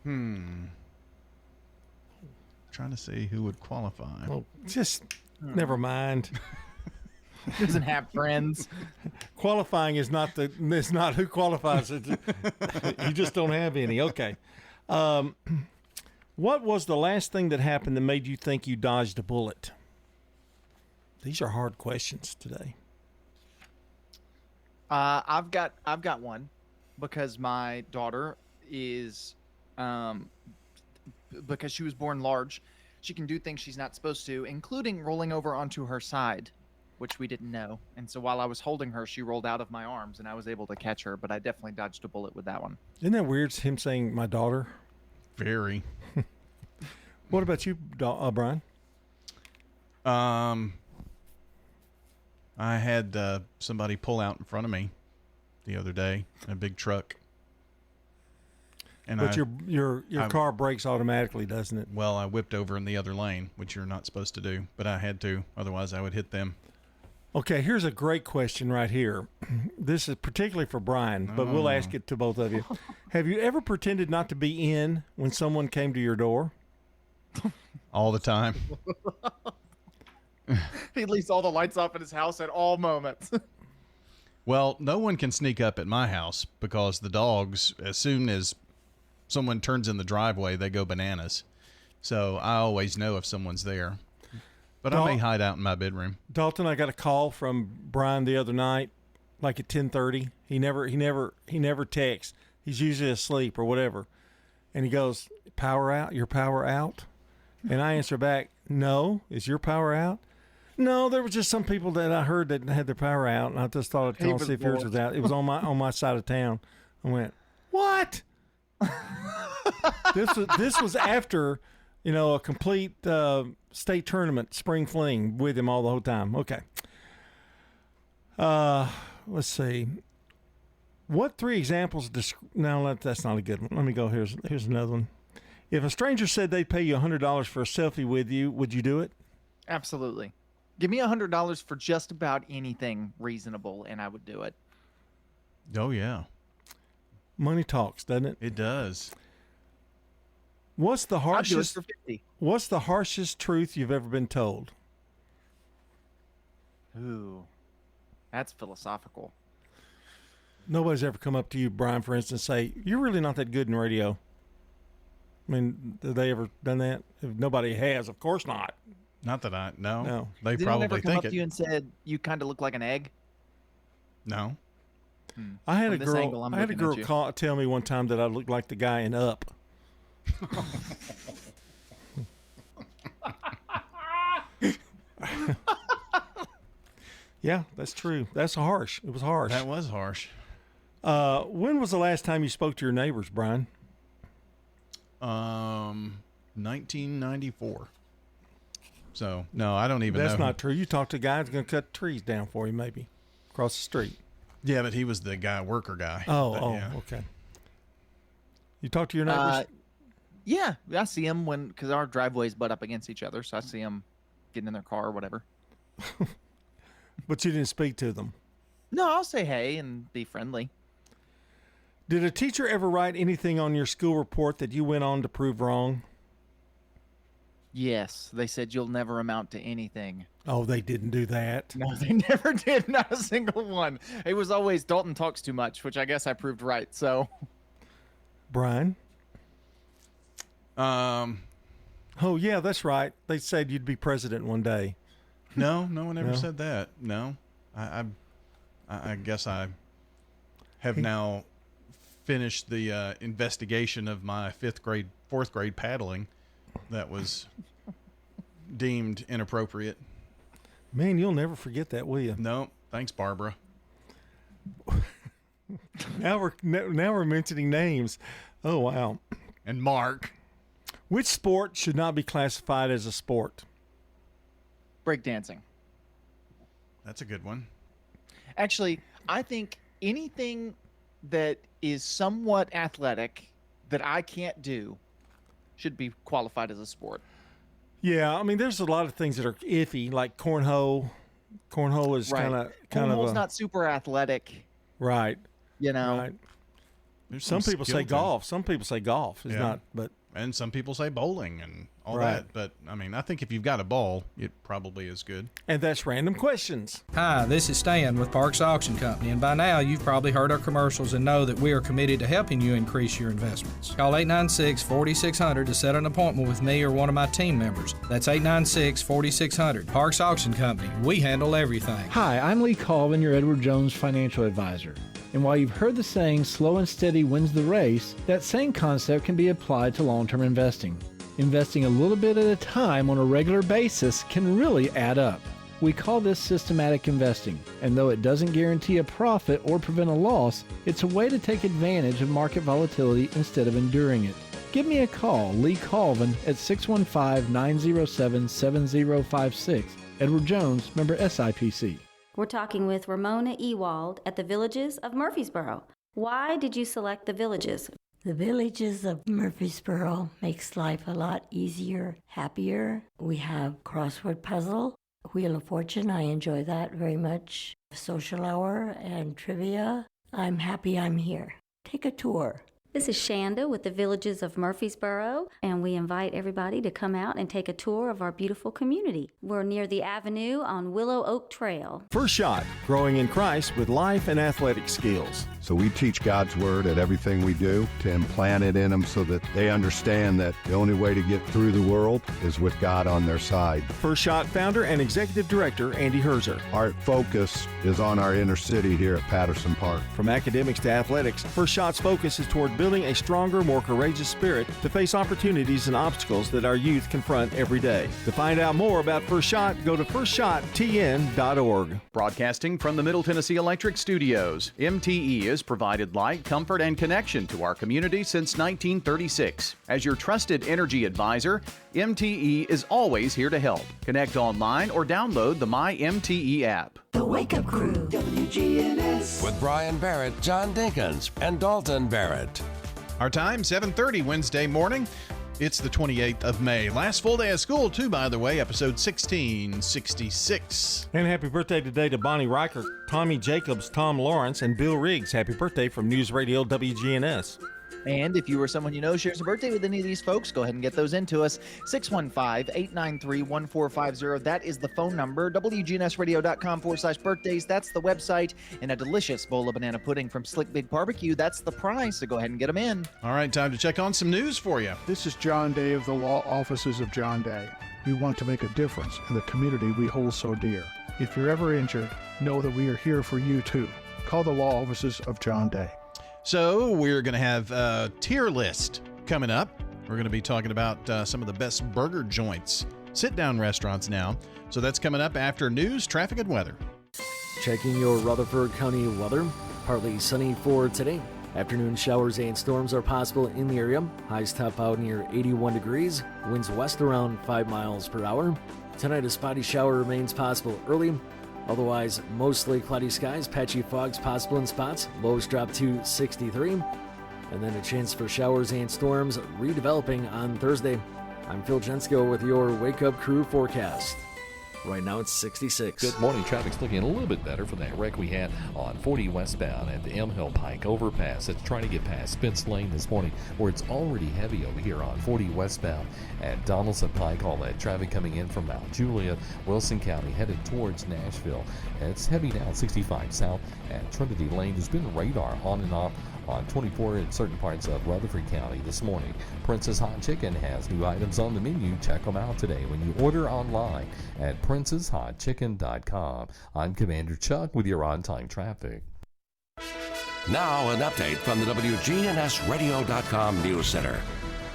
Trying to see who would qualify. Well, just never mind. Doesn't have friends. Qualifying is not who qualifies. You just don't have any. Okay. What was the last thing that happened that made you think you dodged a bullet? These are hard questions today. I've got one, because my daughter is, because she was born large, she can do things she's not supposed to, including rolling over onto her side, which we didn't know. And so while I was holding her, she rolled out of my arms, and I was able to catch her. But I definitely dodged a bullet with that one. Isn't that weird? Him saying my daughter. Very. What about you, Brian? I had somebody pull out in front of me the other day, a big truck. But your car brakes automatically, doesn't it? Well, I whipped over in the other lane, which you're not supposed to do, but I had to. Otherwise, I would hit them. Okay, here's a great question right here. This is particularly for Brian, but we'll ask it to both of you. Have you ever pretended not to be in when someone came to your door? All the time. He leaves all the lights off in his house at all moments. Well, no one can sneak up at my house because the dogs, as soon as someone turns in the driveway, they go bananas. So I always know if someone's there. But I may hide out in my bedroom. Dalton, I got a call from Brian the other night, like at 10:30. He never texts. He's usually asleep or whatever. And he goes, "Power out? Your power out?" And I answer back, "No. Is your power out?" "No, there was just some people that I heard that had their power out, and I just thought I'd call and see if yours was out. It was on my side of town." I went, "What?" This was after, a complete state tournament spring fling with him all the whole time. Okay. let's see. What 3 examples? No, that's not a good one. Let me go. Here's another one. If a stranger said they'd pay you $100 for a selfie with you, would you do it? Absolutely. Give me $100 for just about anything reasonable, and I would do it. Oh, yeah. Money talks, doesn't it? It does. What's the harshest? I'd do it for 50. What's the harshest truth you've ever been told? Ooh, that's philosophical. Nobody's ever come up to you, Brian, for instance, say, you're really not that good in radio. I mean, have they ever done that? If nobody has, of course not. Not that I know. No. They Did probably anyone ever come think up it. to you and said you kind of look like an egg? No. I had From a this girl. angle, I'm I had a looking at girl you. tell me one time that I looked like the guy in Up. Yeah, that's true. That's harsh. It was harsh. That was harsh. When was the last time you spoke to your neighbors, Brian? 1994. So, no, I don't even know. That's not true. You talked to a guy who's going to cut trees down for you, maybe, across the street. Yeah, but he was the worker guy. Oh, okay. You talk to your neighbors? Yeah, I see them because our driveways butt up against each other, so I see them getting in their car or whatever. But you didn't speak to them? No, I'll say hey and be friendly. Did a teacher ever write anything on your school report that you went on to prove wrong? Yes, they said you'll never amount to anything. Oh, they didn't do that. No, they never did. Not a single one. It was always Dalton talks too much, which I guess I proved right. So, Brian? Oh, yeah, that's right. They said you'd be president one day. No, no one ever No? said that. No. I guess I have now finished the investigation of my fourth grade paddling that was deemed inappropriate. Man, you'll never forget that, will you? No, thanks, Barbara. Now we're mentioning names. Oh, wow. And Mark. Which sport should not be classified as a sport? breakdancing. That's a good one. Actually, I think anything that is somewhat athletic that I can't do should be qualified as a sport. Yeah, I mean, there's a lot of things that are iffy, like cornhole. Cornhole is kind of Cornhole's not super athletic. Right. You know. Right. Some people say golf. Some people say golf is not, but and some people say bowling and all Right. that. But I mean, I think if you've got a ball, it probably is good. And that's Random Questions. Hi, this is Stan with Parks Auction Company, and by now you've probably heard our commercials and know that we are committed to helping you increase your investments. Call 896-4600 to set an appointment with me or one of my team members. That's 896-4600. Parks Auction Company. We handle everything. Hi, I'm Lee Colvin, your Edward Jones financial advisor. And while you've heard the saying, slow and steady wins the race, that same concept can be applied to long-term investing. Investing a little bit at a time on a regular basis can really add up. We call this systematic investing, and though it doesn't guarantee a profit or prevent a loss, it's a way to take advantage of market volatility instead of enduring it. Give me a call, Lee Colvin, at 615-907-7056. Edward Jones, member SIPC. We're talking with Ramona Ewald at the Villages of Murfreesboro. Why did you select the Villages? The Villages of Murfreesboro makes life a lot easier, happier. We have crossword puzzle, Wheel of Fortune. I enjoy that very much. Social hour and trivia. I'm happy I'm here. Take a tour. This is Shanda with the Villages of Murfreesboro, and we invite everybody to come out and take a tour of our beautiful community. We're near the Avenue on Willow Oak Trail. First Shot, growing in Christ with life and athletic skills. So we teach God's Word at everything we do to implant it in them so that they understand that the only way to get through the world is with God on their side. First Shot founder and executive director Andy Herzer. Our focus is on our inner city here at Patterson Park. From academics to athletics, First Shot's focus is toward building a stronger, more courageous spirit to face opportunities and obstacles that our youth confront every day. To find out more about First Shot, go to firstshottn.org. Broadcasting from the Middle Tennessee Electric Studios, MTE has provided light, comfort, and connection to our community since 1936. As your trusted energy advisor, MTE is always here to help. Connect online or download the My MTE app. The Wake Up Crew, WGNS. With Brian Barrett, John Dinkins, and Dalton Barrett. Our time, 7:30 Wednesday morning. It's the 28th of May. Last full day of school, too, by the way, episode 1666. And happy birthday today to Bonnie Reichert, Tommy Jacobs, Tom Lawrence, and Bill Riggs. Happy birthday from News Radio WGNS. And if you or someone you know shares a birthday with any of these folks, go ahead and get those into us. 615-893-1450. That is the phone number. WGNSradio.com/birthdays. That's the website. And a delicious bowl of banana pudding from Slick Big Barbecue. That's the prize. So go ahead and get them in. All right, time to check on some news for you. This is John Day of the Law Offices of John Day. We want to make a difference in the community we hold so dear. If you're ever injured, know that we are here for you too. Call the Law Offices of John Day. So we're going to have a tier list coming up. We're going to be talking about some of the best burger joints, sit-down restaurants now. So that's coming up after news, traffic, and weather. Checking your Rutherford County weather. Partly sunny for today. Afternoon showers and storms are possible in the area. Highs top out near 81 degrees. Winds west around 5 miles per hour. Tonight, a spotty shower remains possible early. Otherwise, mostly cloudy skies, patchy fogs possible in spots. Lows drop to 63. And then a chance for showers and storms redeveloping on Thursday. I'm Phil Jensko with your Wake Up Crew forecast. Right now it's 66. Good morning. Traffic's looking a little bit better for that wreck we had on 40 westbound at the M Hill Pike overpass. It's trying to get past Spence Lane this morning, where it's already heavy over here on 40 westbound at Donaldson Pike. All that traffic coming in from Mount Juliet, Wilson County, headed towards Nashville. And it's heavy now 65 south at Trinity Lane. There's been radar on and off on 24 in certain parts of Rutherford County this morning. Princess Hot Chicken has new items on the menu. Check them out today when you order online at princesshotchicken.com. I'm Commander Chuck with your on-time traffic. Now an update from the WGNSradio.com News Center.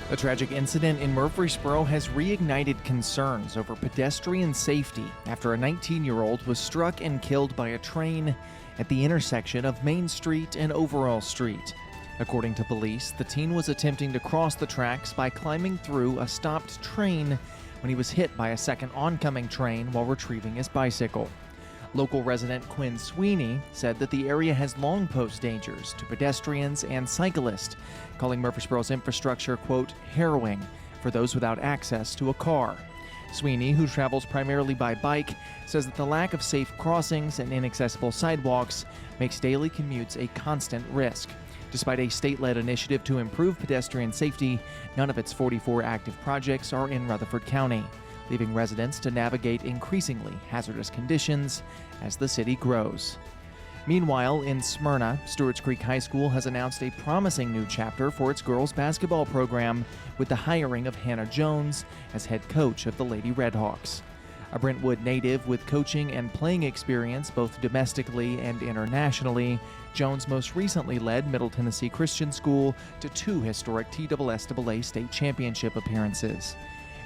A tragic incident in Murfreesboro has reignited concerns over pedestrian safety after a 19-year-old was struck and killed by a train at the intersection of Main Street and Overall Street. According to police, the teen was attempting to cross the tracks by climbing through a stopped train when he was hit by a second oncoming train while retrieving his bicycle. Local resident Quinn Sweeney said that the area has long posed dangers to pedestrians and cyclists, calling Murfreesboro's infrastructure, quote, harrowing for those without access to a car. Sweeney, who travels primarily by bike, says that the lack of safe crossings and inaccessible sidewalks makes daily commutes a constant risk. Despite a state-led initiative to improve pedestrian safety, none of its 44 active projects are in Rutherford County, leaving residents to navigate increasingly hazardous conditions as the city grows. Meanwhile, in Smyrna, Stewart's Creek High School has announced a promising new chapter for its girls basketball program with the hiring of Hannah Jones as head coach of the Lady Redhawks. A Brentwood native with coaching and playing experience both domestically and internationally, Jones most recently led Middle Tennessee Christian School to 2 historic TSSAA state championship appearances.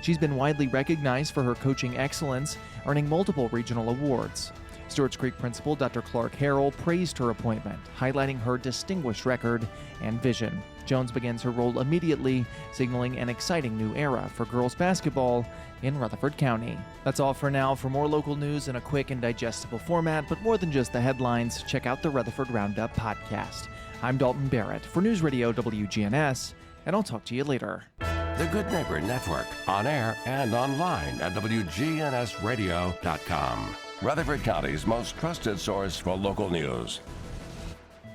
She's been widely recognized for her coaching excellence, earning multiple regional awards. Stewart's Creek principal Dr. Clark Harrell praised her appointment, highlighting her distinguished record and vision. Jones begins her role immediately, signaling an exciting new era for girls basketball in Rutherford County. That's all for now. For more local news in a quick and digestible format, but more than just the headlines, check out the Rutherford Roundup podcast. I'm Dalton Barrett for News Radio WGNS, and I'll talk to you later. The Good Neighbor Network, on air and online at WGNSradio.com. Rutherford County's most trusted source for local news.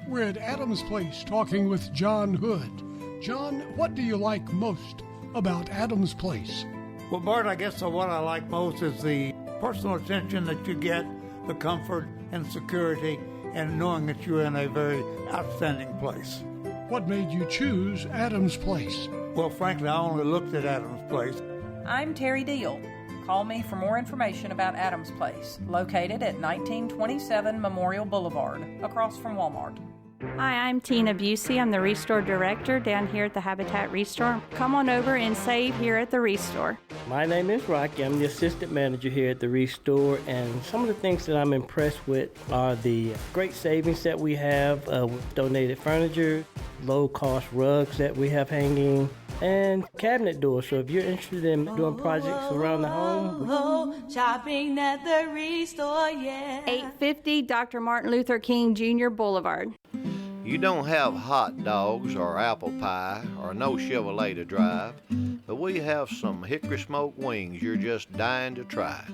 We're at Adams Place talking with John Hood. John, what do you like most about Adams Place? Well, Bart, I guess what I like most is the personal attention that you get, the comfort and security, and knowing that you're in a very outstanding place. What made you choose Adams Place? Well, frankly, I only looked at Adams Place. I'm Terry Deal. Call me for more information about Adams Place, located at 1927 Memorial Boulevard, across from Walmart. Hi, I'm Tina Busey. I'm the Restore Director down here at the Habitat Restore. Come on over and save here at the Restore. My name is Rocky. I'm the assistant manager here at the Restore, and some of the things that I'm impressed with are the great savings that we have with donated furniture, low-cost rugs that we have hanging, and cabinet doors. So if you're interested in doing projects around the home, shopping at the Restore, yeah. 850 Dr. Martin Luther King Jr. Boulevard. You don't have hot dogs or apple pie or no Chevrolet to drive, but we have some hickory smoked wings you're just dying to try.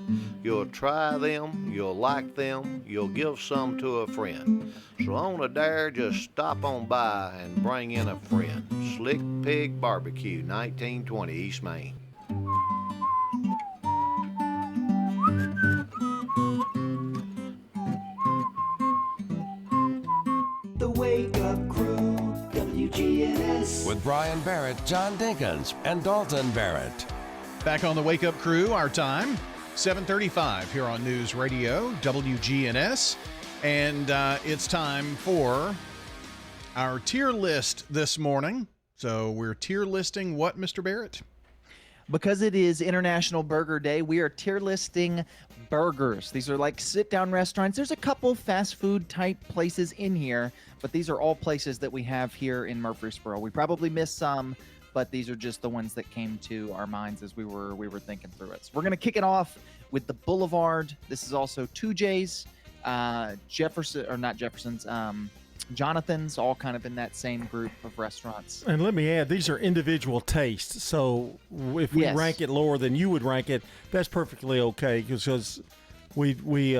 You'll try them, you'll like them, you'll give some to a friend. So on a dare, just stop on by and bring in a friend. Slick Pig Barbecue, 1920 East Main. The Wake Up Crew, WGNS. With Brian Barrett, John Dinkins, and Dalton Barrett. Back on the Wake Up Crew, our time, 7:35 here on News Radio, WGNS. And it's time for our tier list this morning. So we're tier listing what, Mr. Barrett? Because it is International Burger Day, we are tier listing burgers. These are like sit-down restaurants. There's a couple fast food type places in here, but these are all places that we have here in Murfreesboro. We probably missed some, but these are just the ones that came to our minds as we were thinking through it. So we're going to kick it off with the Boulevard. This is also 2J's, Jonathan's, all kind of in that same group of restaurants. And let me add, these are individual tastes. So if we rank it lower than you would rank it, that's perfectly okay because we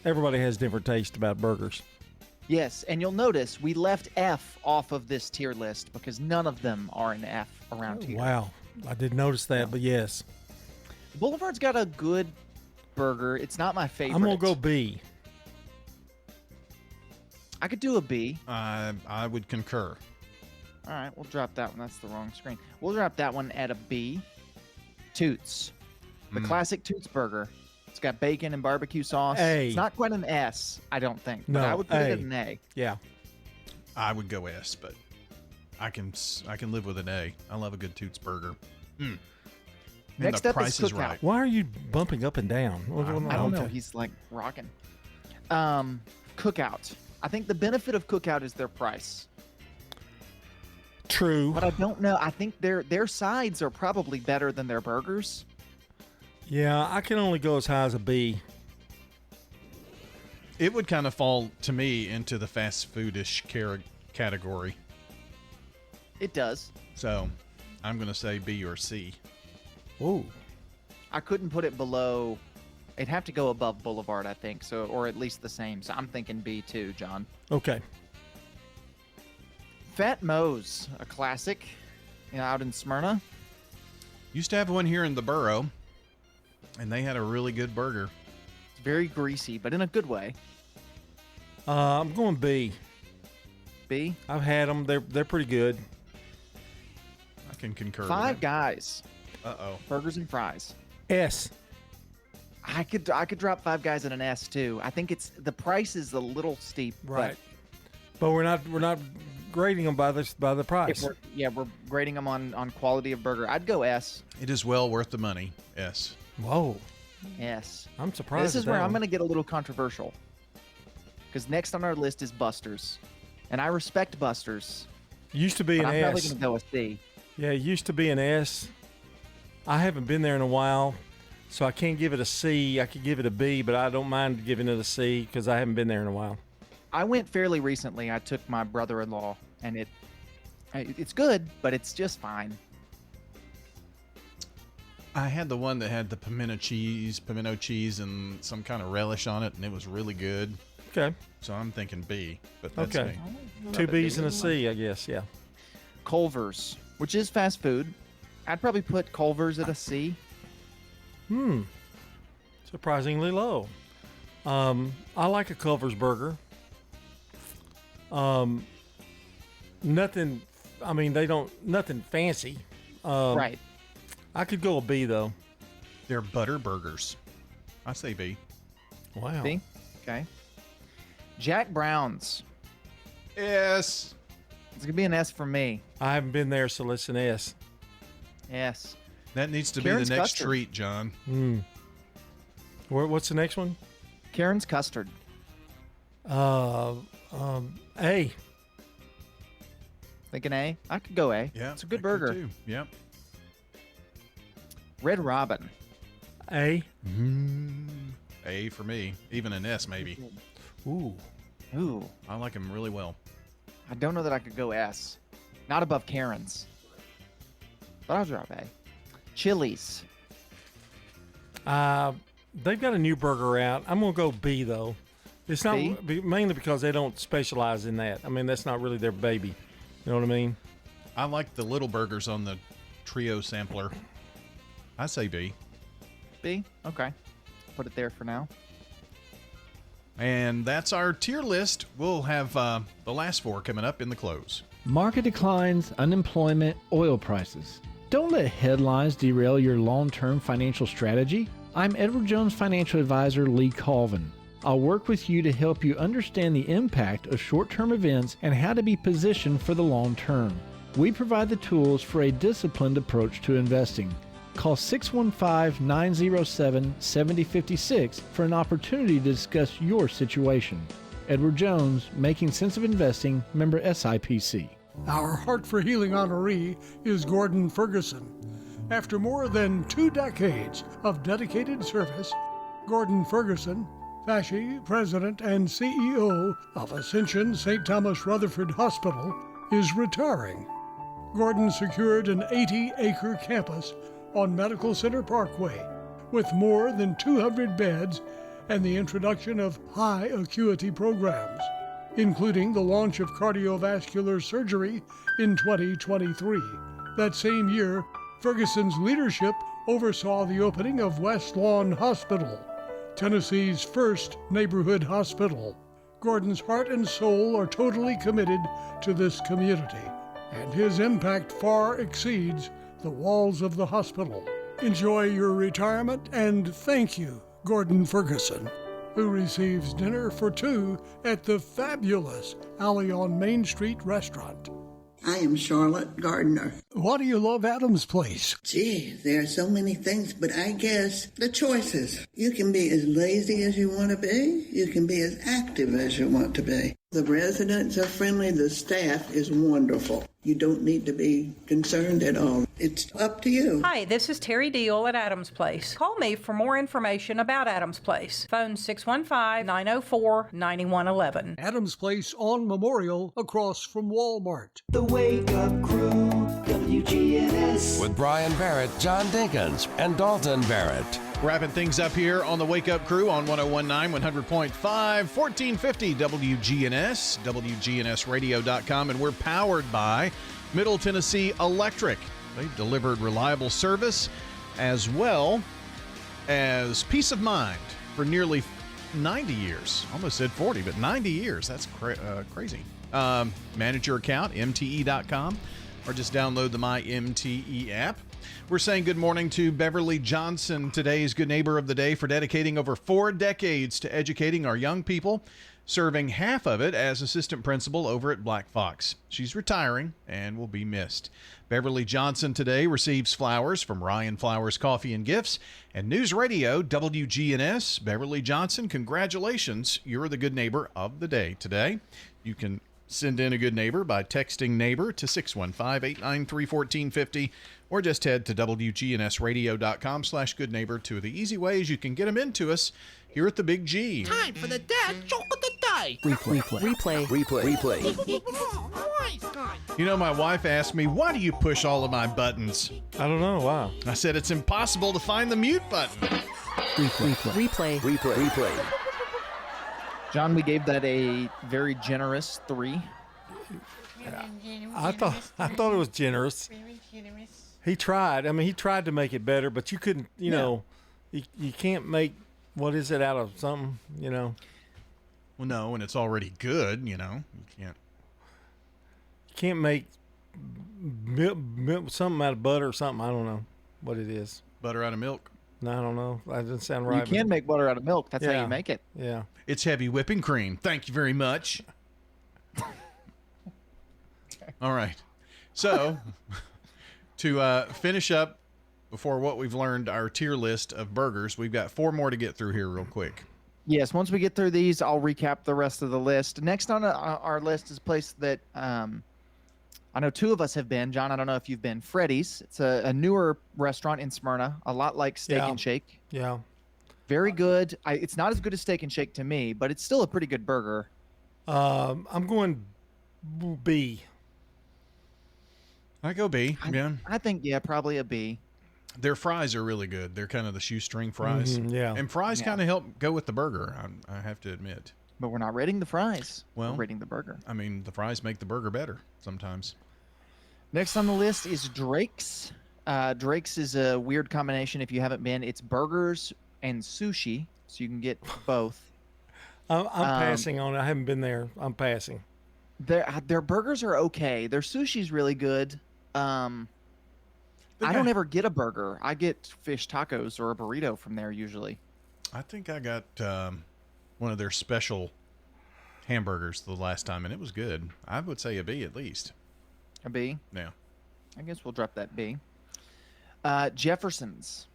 everybody has different taste about burgers. Yes, and you'll notice we left F off of this tier list because none of them are an F around here. Wow, I did notice that, but yes. Boulevard's got a good burger. It's not my favorite. I'm going to go B. I could do a B. I would concur. All right, we'll drop that one. That's the wrong screen. We'll drop that one at a B. Toots. The classic Toots burger. It's got bacon and barbecue sauce. A. It's not quite an S, I don't think. No, but I would put A. it at an A. Yeah. I would go S, but I can live with an A. I love a good Toots burger. Man, Next the up price is is Cookout. right. Why are you bumping up and down? I don't know. He's like rocking. Cookout. I think the benefit of Cookout is their price. True. But I don't know. I think their sides are probably better than their burgers. Yeah, I can only go as high as a B. It would kind of fall, to me, into the fast foodish category. It does. So I'm going to say B or C. Ooh. I couldn't put it below. It'd have to go above Boulevard, I think, so, or at least the same. So I'm thinking B too, John. Okay. Fat Moe's, a classic, out in Smyrna. Used to have one here in the borough, and they had a really good burger. It's very greasy, but in a good way. I'm going B. B? I've had them. They're pretty good. I can concur. Five Guys. Uh-oh. Burgers and fries. S. I could drop Five Guys at an S too. I think the price is a little steep. Right. But we're not grading them by the price. We're grading them on quality of burger. I'd go S. It is well worth the money. S. Whoa. S. I'm surprised. This is where I'm going to get a little controversial. Because next on our list is Buster's. And I respect Buster's. Used to be an I'm S. probably going to go with C. Yeah, it used to be an S. I haven't been there in a while, so I can't give it a C. I could give it a B, but I don't mind giving it a C because I haven't been there in a while. I went fairly recently. I took my brother-in-law, and it's good, but it's just fine. I had the one that had the pimento cheese, and some kind of relish on it, and it was really good. Okay. So I'm thinking B, but that's okay. me. 2 B's and a C, I guess, yeah. Culver's, which is fast food. I'd probably put Culver's at a C. Surprisingly low. I like a Culver's burger. Nothing fancy. Right. I could go a B, though. They're butter burgers. I say B. Wow. B? Okay. Jack Brown's. S. It's gonna be an S for me. I haven't been there, so it's an S. Yes. That needs to Karen's be the next custard. treat, John. What's the next one? Karen's custard. A. Thinking A? I could go A. Yeah, It's a good I could burger. too. Yep. Red Robin. A. A for me. Even an S, maybe. Ooh. Ooh. I like them really well. I don't know that I could go S. Not above Karen's. But I'll drop A. Chili's. They've got a new burger out. I'm gonna go B though. It's not mainly because they don't specialize in that. I mean, that's not really their baby. You know what I mean? I like the little burgers on the trio sampler. I say B. B? Okay. Put it there for now. And that's our tier list. We'll have the last four coming up in the close. Market declines, unemployment, oil prices. Don't let headlines derail your long-term financial strategy. I'm Edward Jones Financial Advisor Lee Colvin. I'll work with you to help you understand the impact of short-term events and how to be positioned for the long term. We provide the tools for a disciplined approach to investing. Call 615-907-7056 for an opportunity to discuss your situation. Edward Jones, Making Sense of Investing, member SIPC. Our Heart for Healing honoree is Gordon Ferguson. After more than 2 decades of dedicated service, Gordon Ferguson, FASHI President and CEO of Ascension St. Thomas Rutherford Hospital, is retiring. Gordon secured an 80-acre campus on Medical Center Parkway with more than 200 beds and the introduction of high acuity programs, including the launch of cardiovascular surgery in 2023. That same year, Ferguson's leadership oversaw the opening of West Lawn Hospital, Tennessee's first neighborhood hospital. Gordon's heart and soul are totally committed to this community, and his impact far exceeds the walls of the hospital. Enjoy your retirement, and thank you, Gordon Ferguson, who receives dinner for 2 at the fabulous Alley on Main Street restaurant. I am Charlotte Gardner. Why do you love Adams Place? Gee, there are so many things, but I guess the choices. You can be as lazy as you want to be. You can be as active as you want to be. The residents are friendly. The staff is wonderful. You don't need to be concerned at all. It's up to you. Hi, this is Terry Deal at Adams Place. Call me for more information about Adams Place. Phone 615-904-9111. Adams Place on Memorial across from Walmart. The Wake Up Crew, WGNS. With Brian Barrett, John Dinkins, and Dalton Barrett. Wrapping things up here on the Wake Up Crew on 101.9, 100.5, 1450 WGNS, WGNSradio.com, and we're powered by Middle Tennessee Electric. They've delivered reliable service as well as peace of mind for nearly 90 years. Almost said 40, but 90 years. That's crazy. Manage your account, MTE.com, or just download the My MTE app. We're saying good morning to Beverly Johnson, today's Good Neighbor of the Day, for dedicating over 4 decades to educating our young people, serving half of it as assistant principal over at Black Fox. She's retiring and will be missed. Beverly Johnson today receives flowers from Ryan Flowers Coffee and Gifts and News Radio WGNS. Beverly Johnson, congratulations. You're the Good Neighbor of the Day today. You can send in a good neighbor by texting neighbor to 615-893-1450 or just head to WGNSradio.com/good neighbor. 2 of the easy ways you can get them into us here at the Big G. Time for the dad joke of the day. Replay. You know, my wife asked me, why do you push all of my buttons? I don't know. Why? I said it's impossible to find the mute button. Replay. John, we gave that a very generous 3. I thought it was generous. He tried. I mean, he tried to make it better, but you couldn't. You know, you can't make what is it out of something. You know. Well, no, and it's already good. You know, you can't. You can't make milk, something out of butter or something. I don't know what it is. Butter out of milk. No, I don't know. That doesn't sound right. You can make butter out of milk. That's how you make it. Yeah. It's heavy whipping cream. Thank you very much. All right. So, to finish up before what we've learned, our tier list of burgers, we've got 4 more to get through here real quick. Yes, once we get through these, I'll recap the rest of the list. Next on our list is a place that I know 2 of us have been. John, I don't know if you've been. Freddy's. It's a newer restaurant in Smyrna, a lot like Steak and Shake. Yeah. Very good. It's not as good as Steak and Shake to me, but it's still a pretty good burger. I'm going B. I go B. I think, probably a B. Their fries are really good. They're kind of the shoestring fries. Yeah. And fries kind of help go with the burger, I have to admit. But we're not rating the fries. Well, we're rating the burger. I mean, the fries make the burger better sometimes. Next on the list is Drake's. Drake's is a weird combination if you haven't been. It's burgers and sushi, so you can get both. I'm passing on it. I haven't been there. I'm passing. Their burgers are okay. Their sushi's really good. I don't ever get a burger. I get fish tacos or a burrito from there usually. I think I got one of their special hamburgers the last time, and it was good. I would say a B at least. A B? Yeah. I guess we'll drop that B. Jefferson's.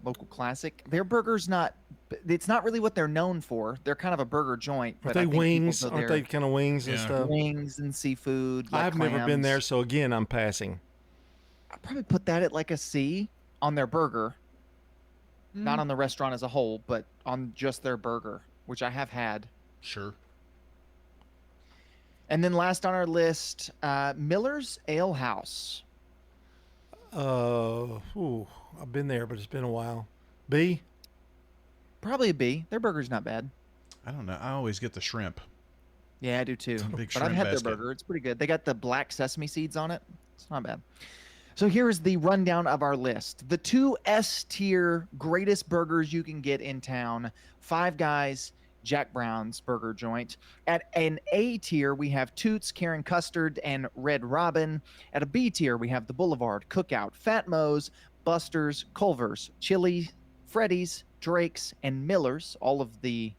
Local classic. Their burger's it's not really what they're known for. They're kind of a burger joint. Are they wings? Aren't they kind of wings and stuff? Wings and seafood. I've never been there, so again, I'm passing. I'd probably put that at like a C on their burger. Not on the restaurant as a whole, but on just their burger, which I have had. Sure. And then last on our list, Miller's Ale House. I've been there, but it's been a while. B? Probably a B. Their burger's not bad. I don't know. I always get the shrimp. Yeah, I do too. Big but I've shrimp had basket. their burger. It's pretty good. They got the black sesame seeds on it. It's not bad. So here's the rundown of our list. The 2 S-tier greatest burgers you can get in town. Five Guys, Jack Brown's burger joint. At an A tier, we have Toots, Karen Custard, and Red Robin. At a B tier, we have the Boulevard, Cookout, Fat Moe's, Buster's, Culver's, Chili, Freddy's, Drake's, and Miller's. All of the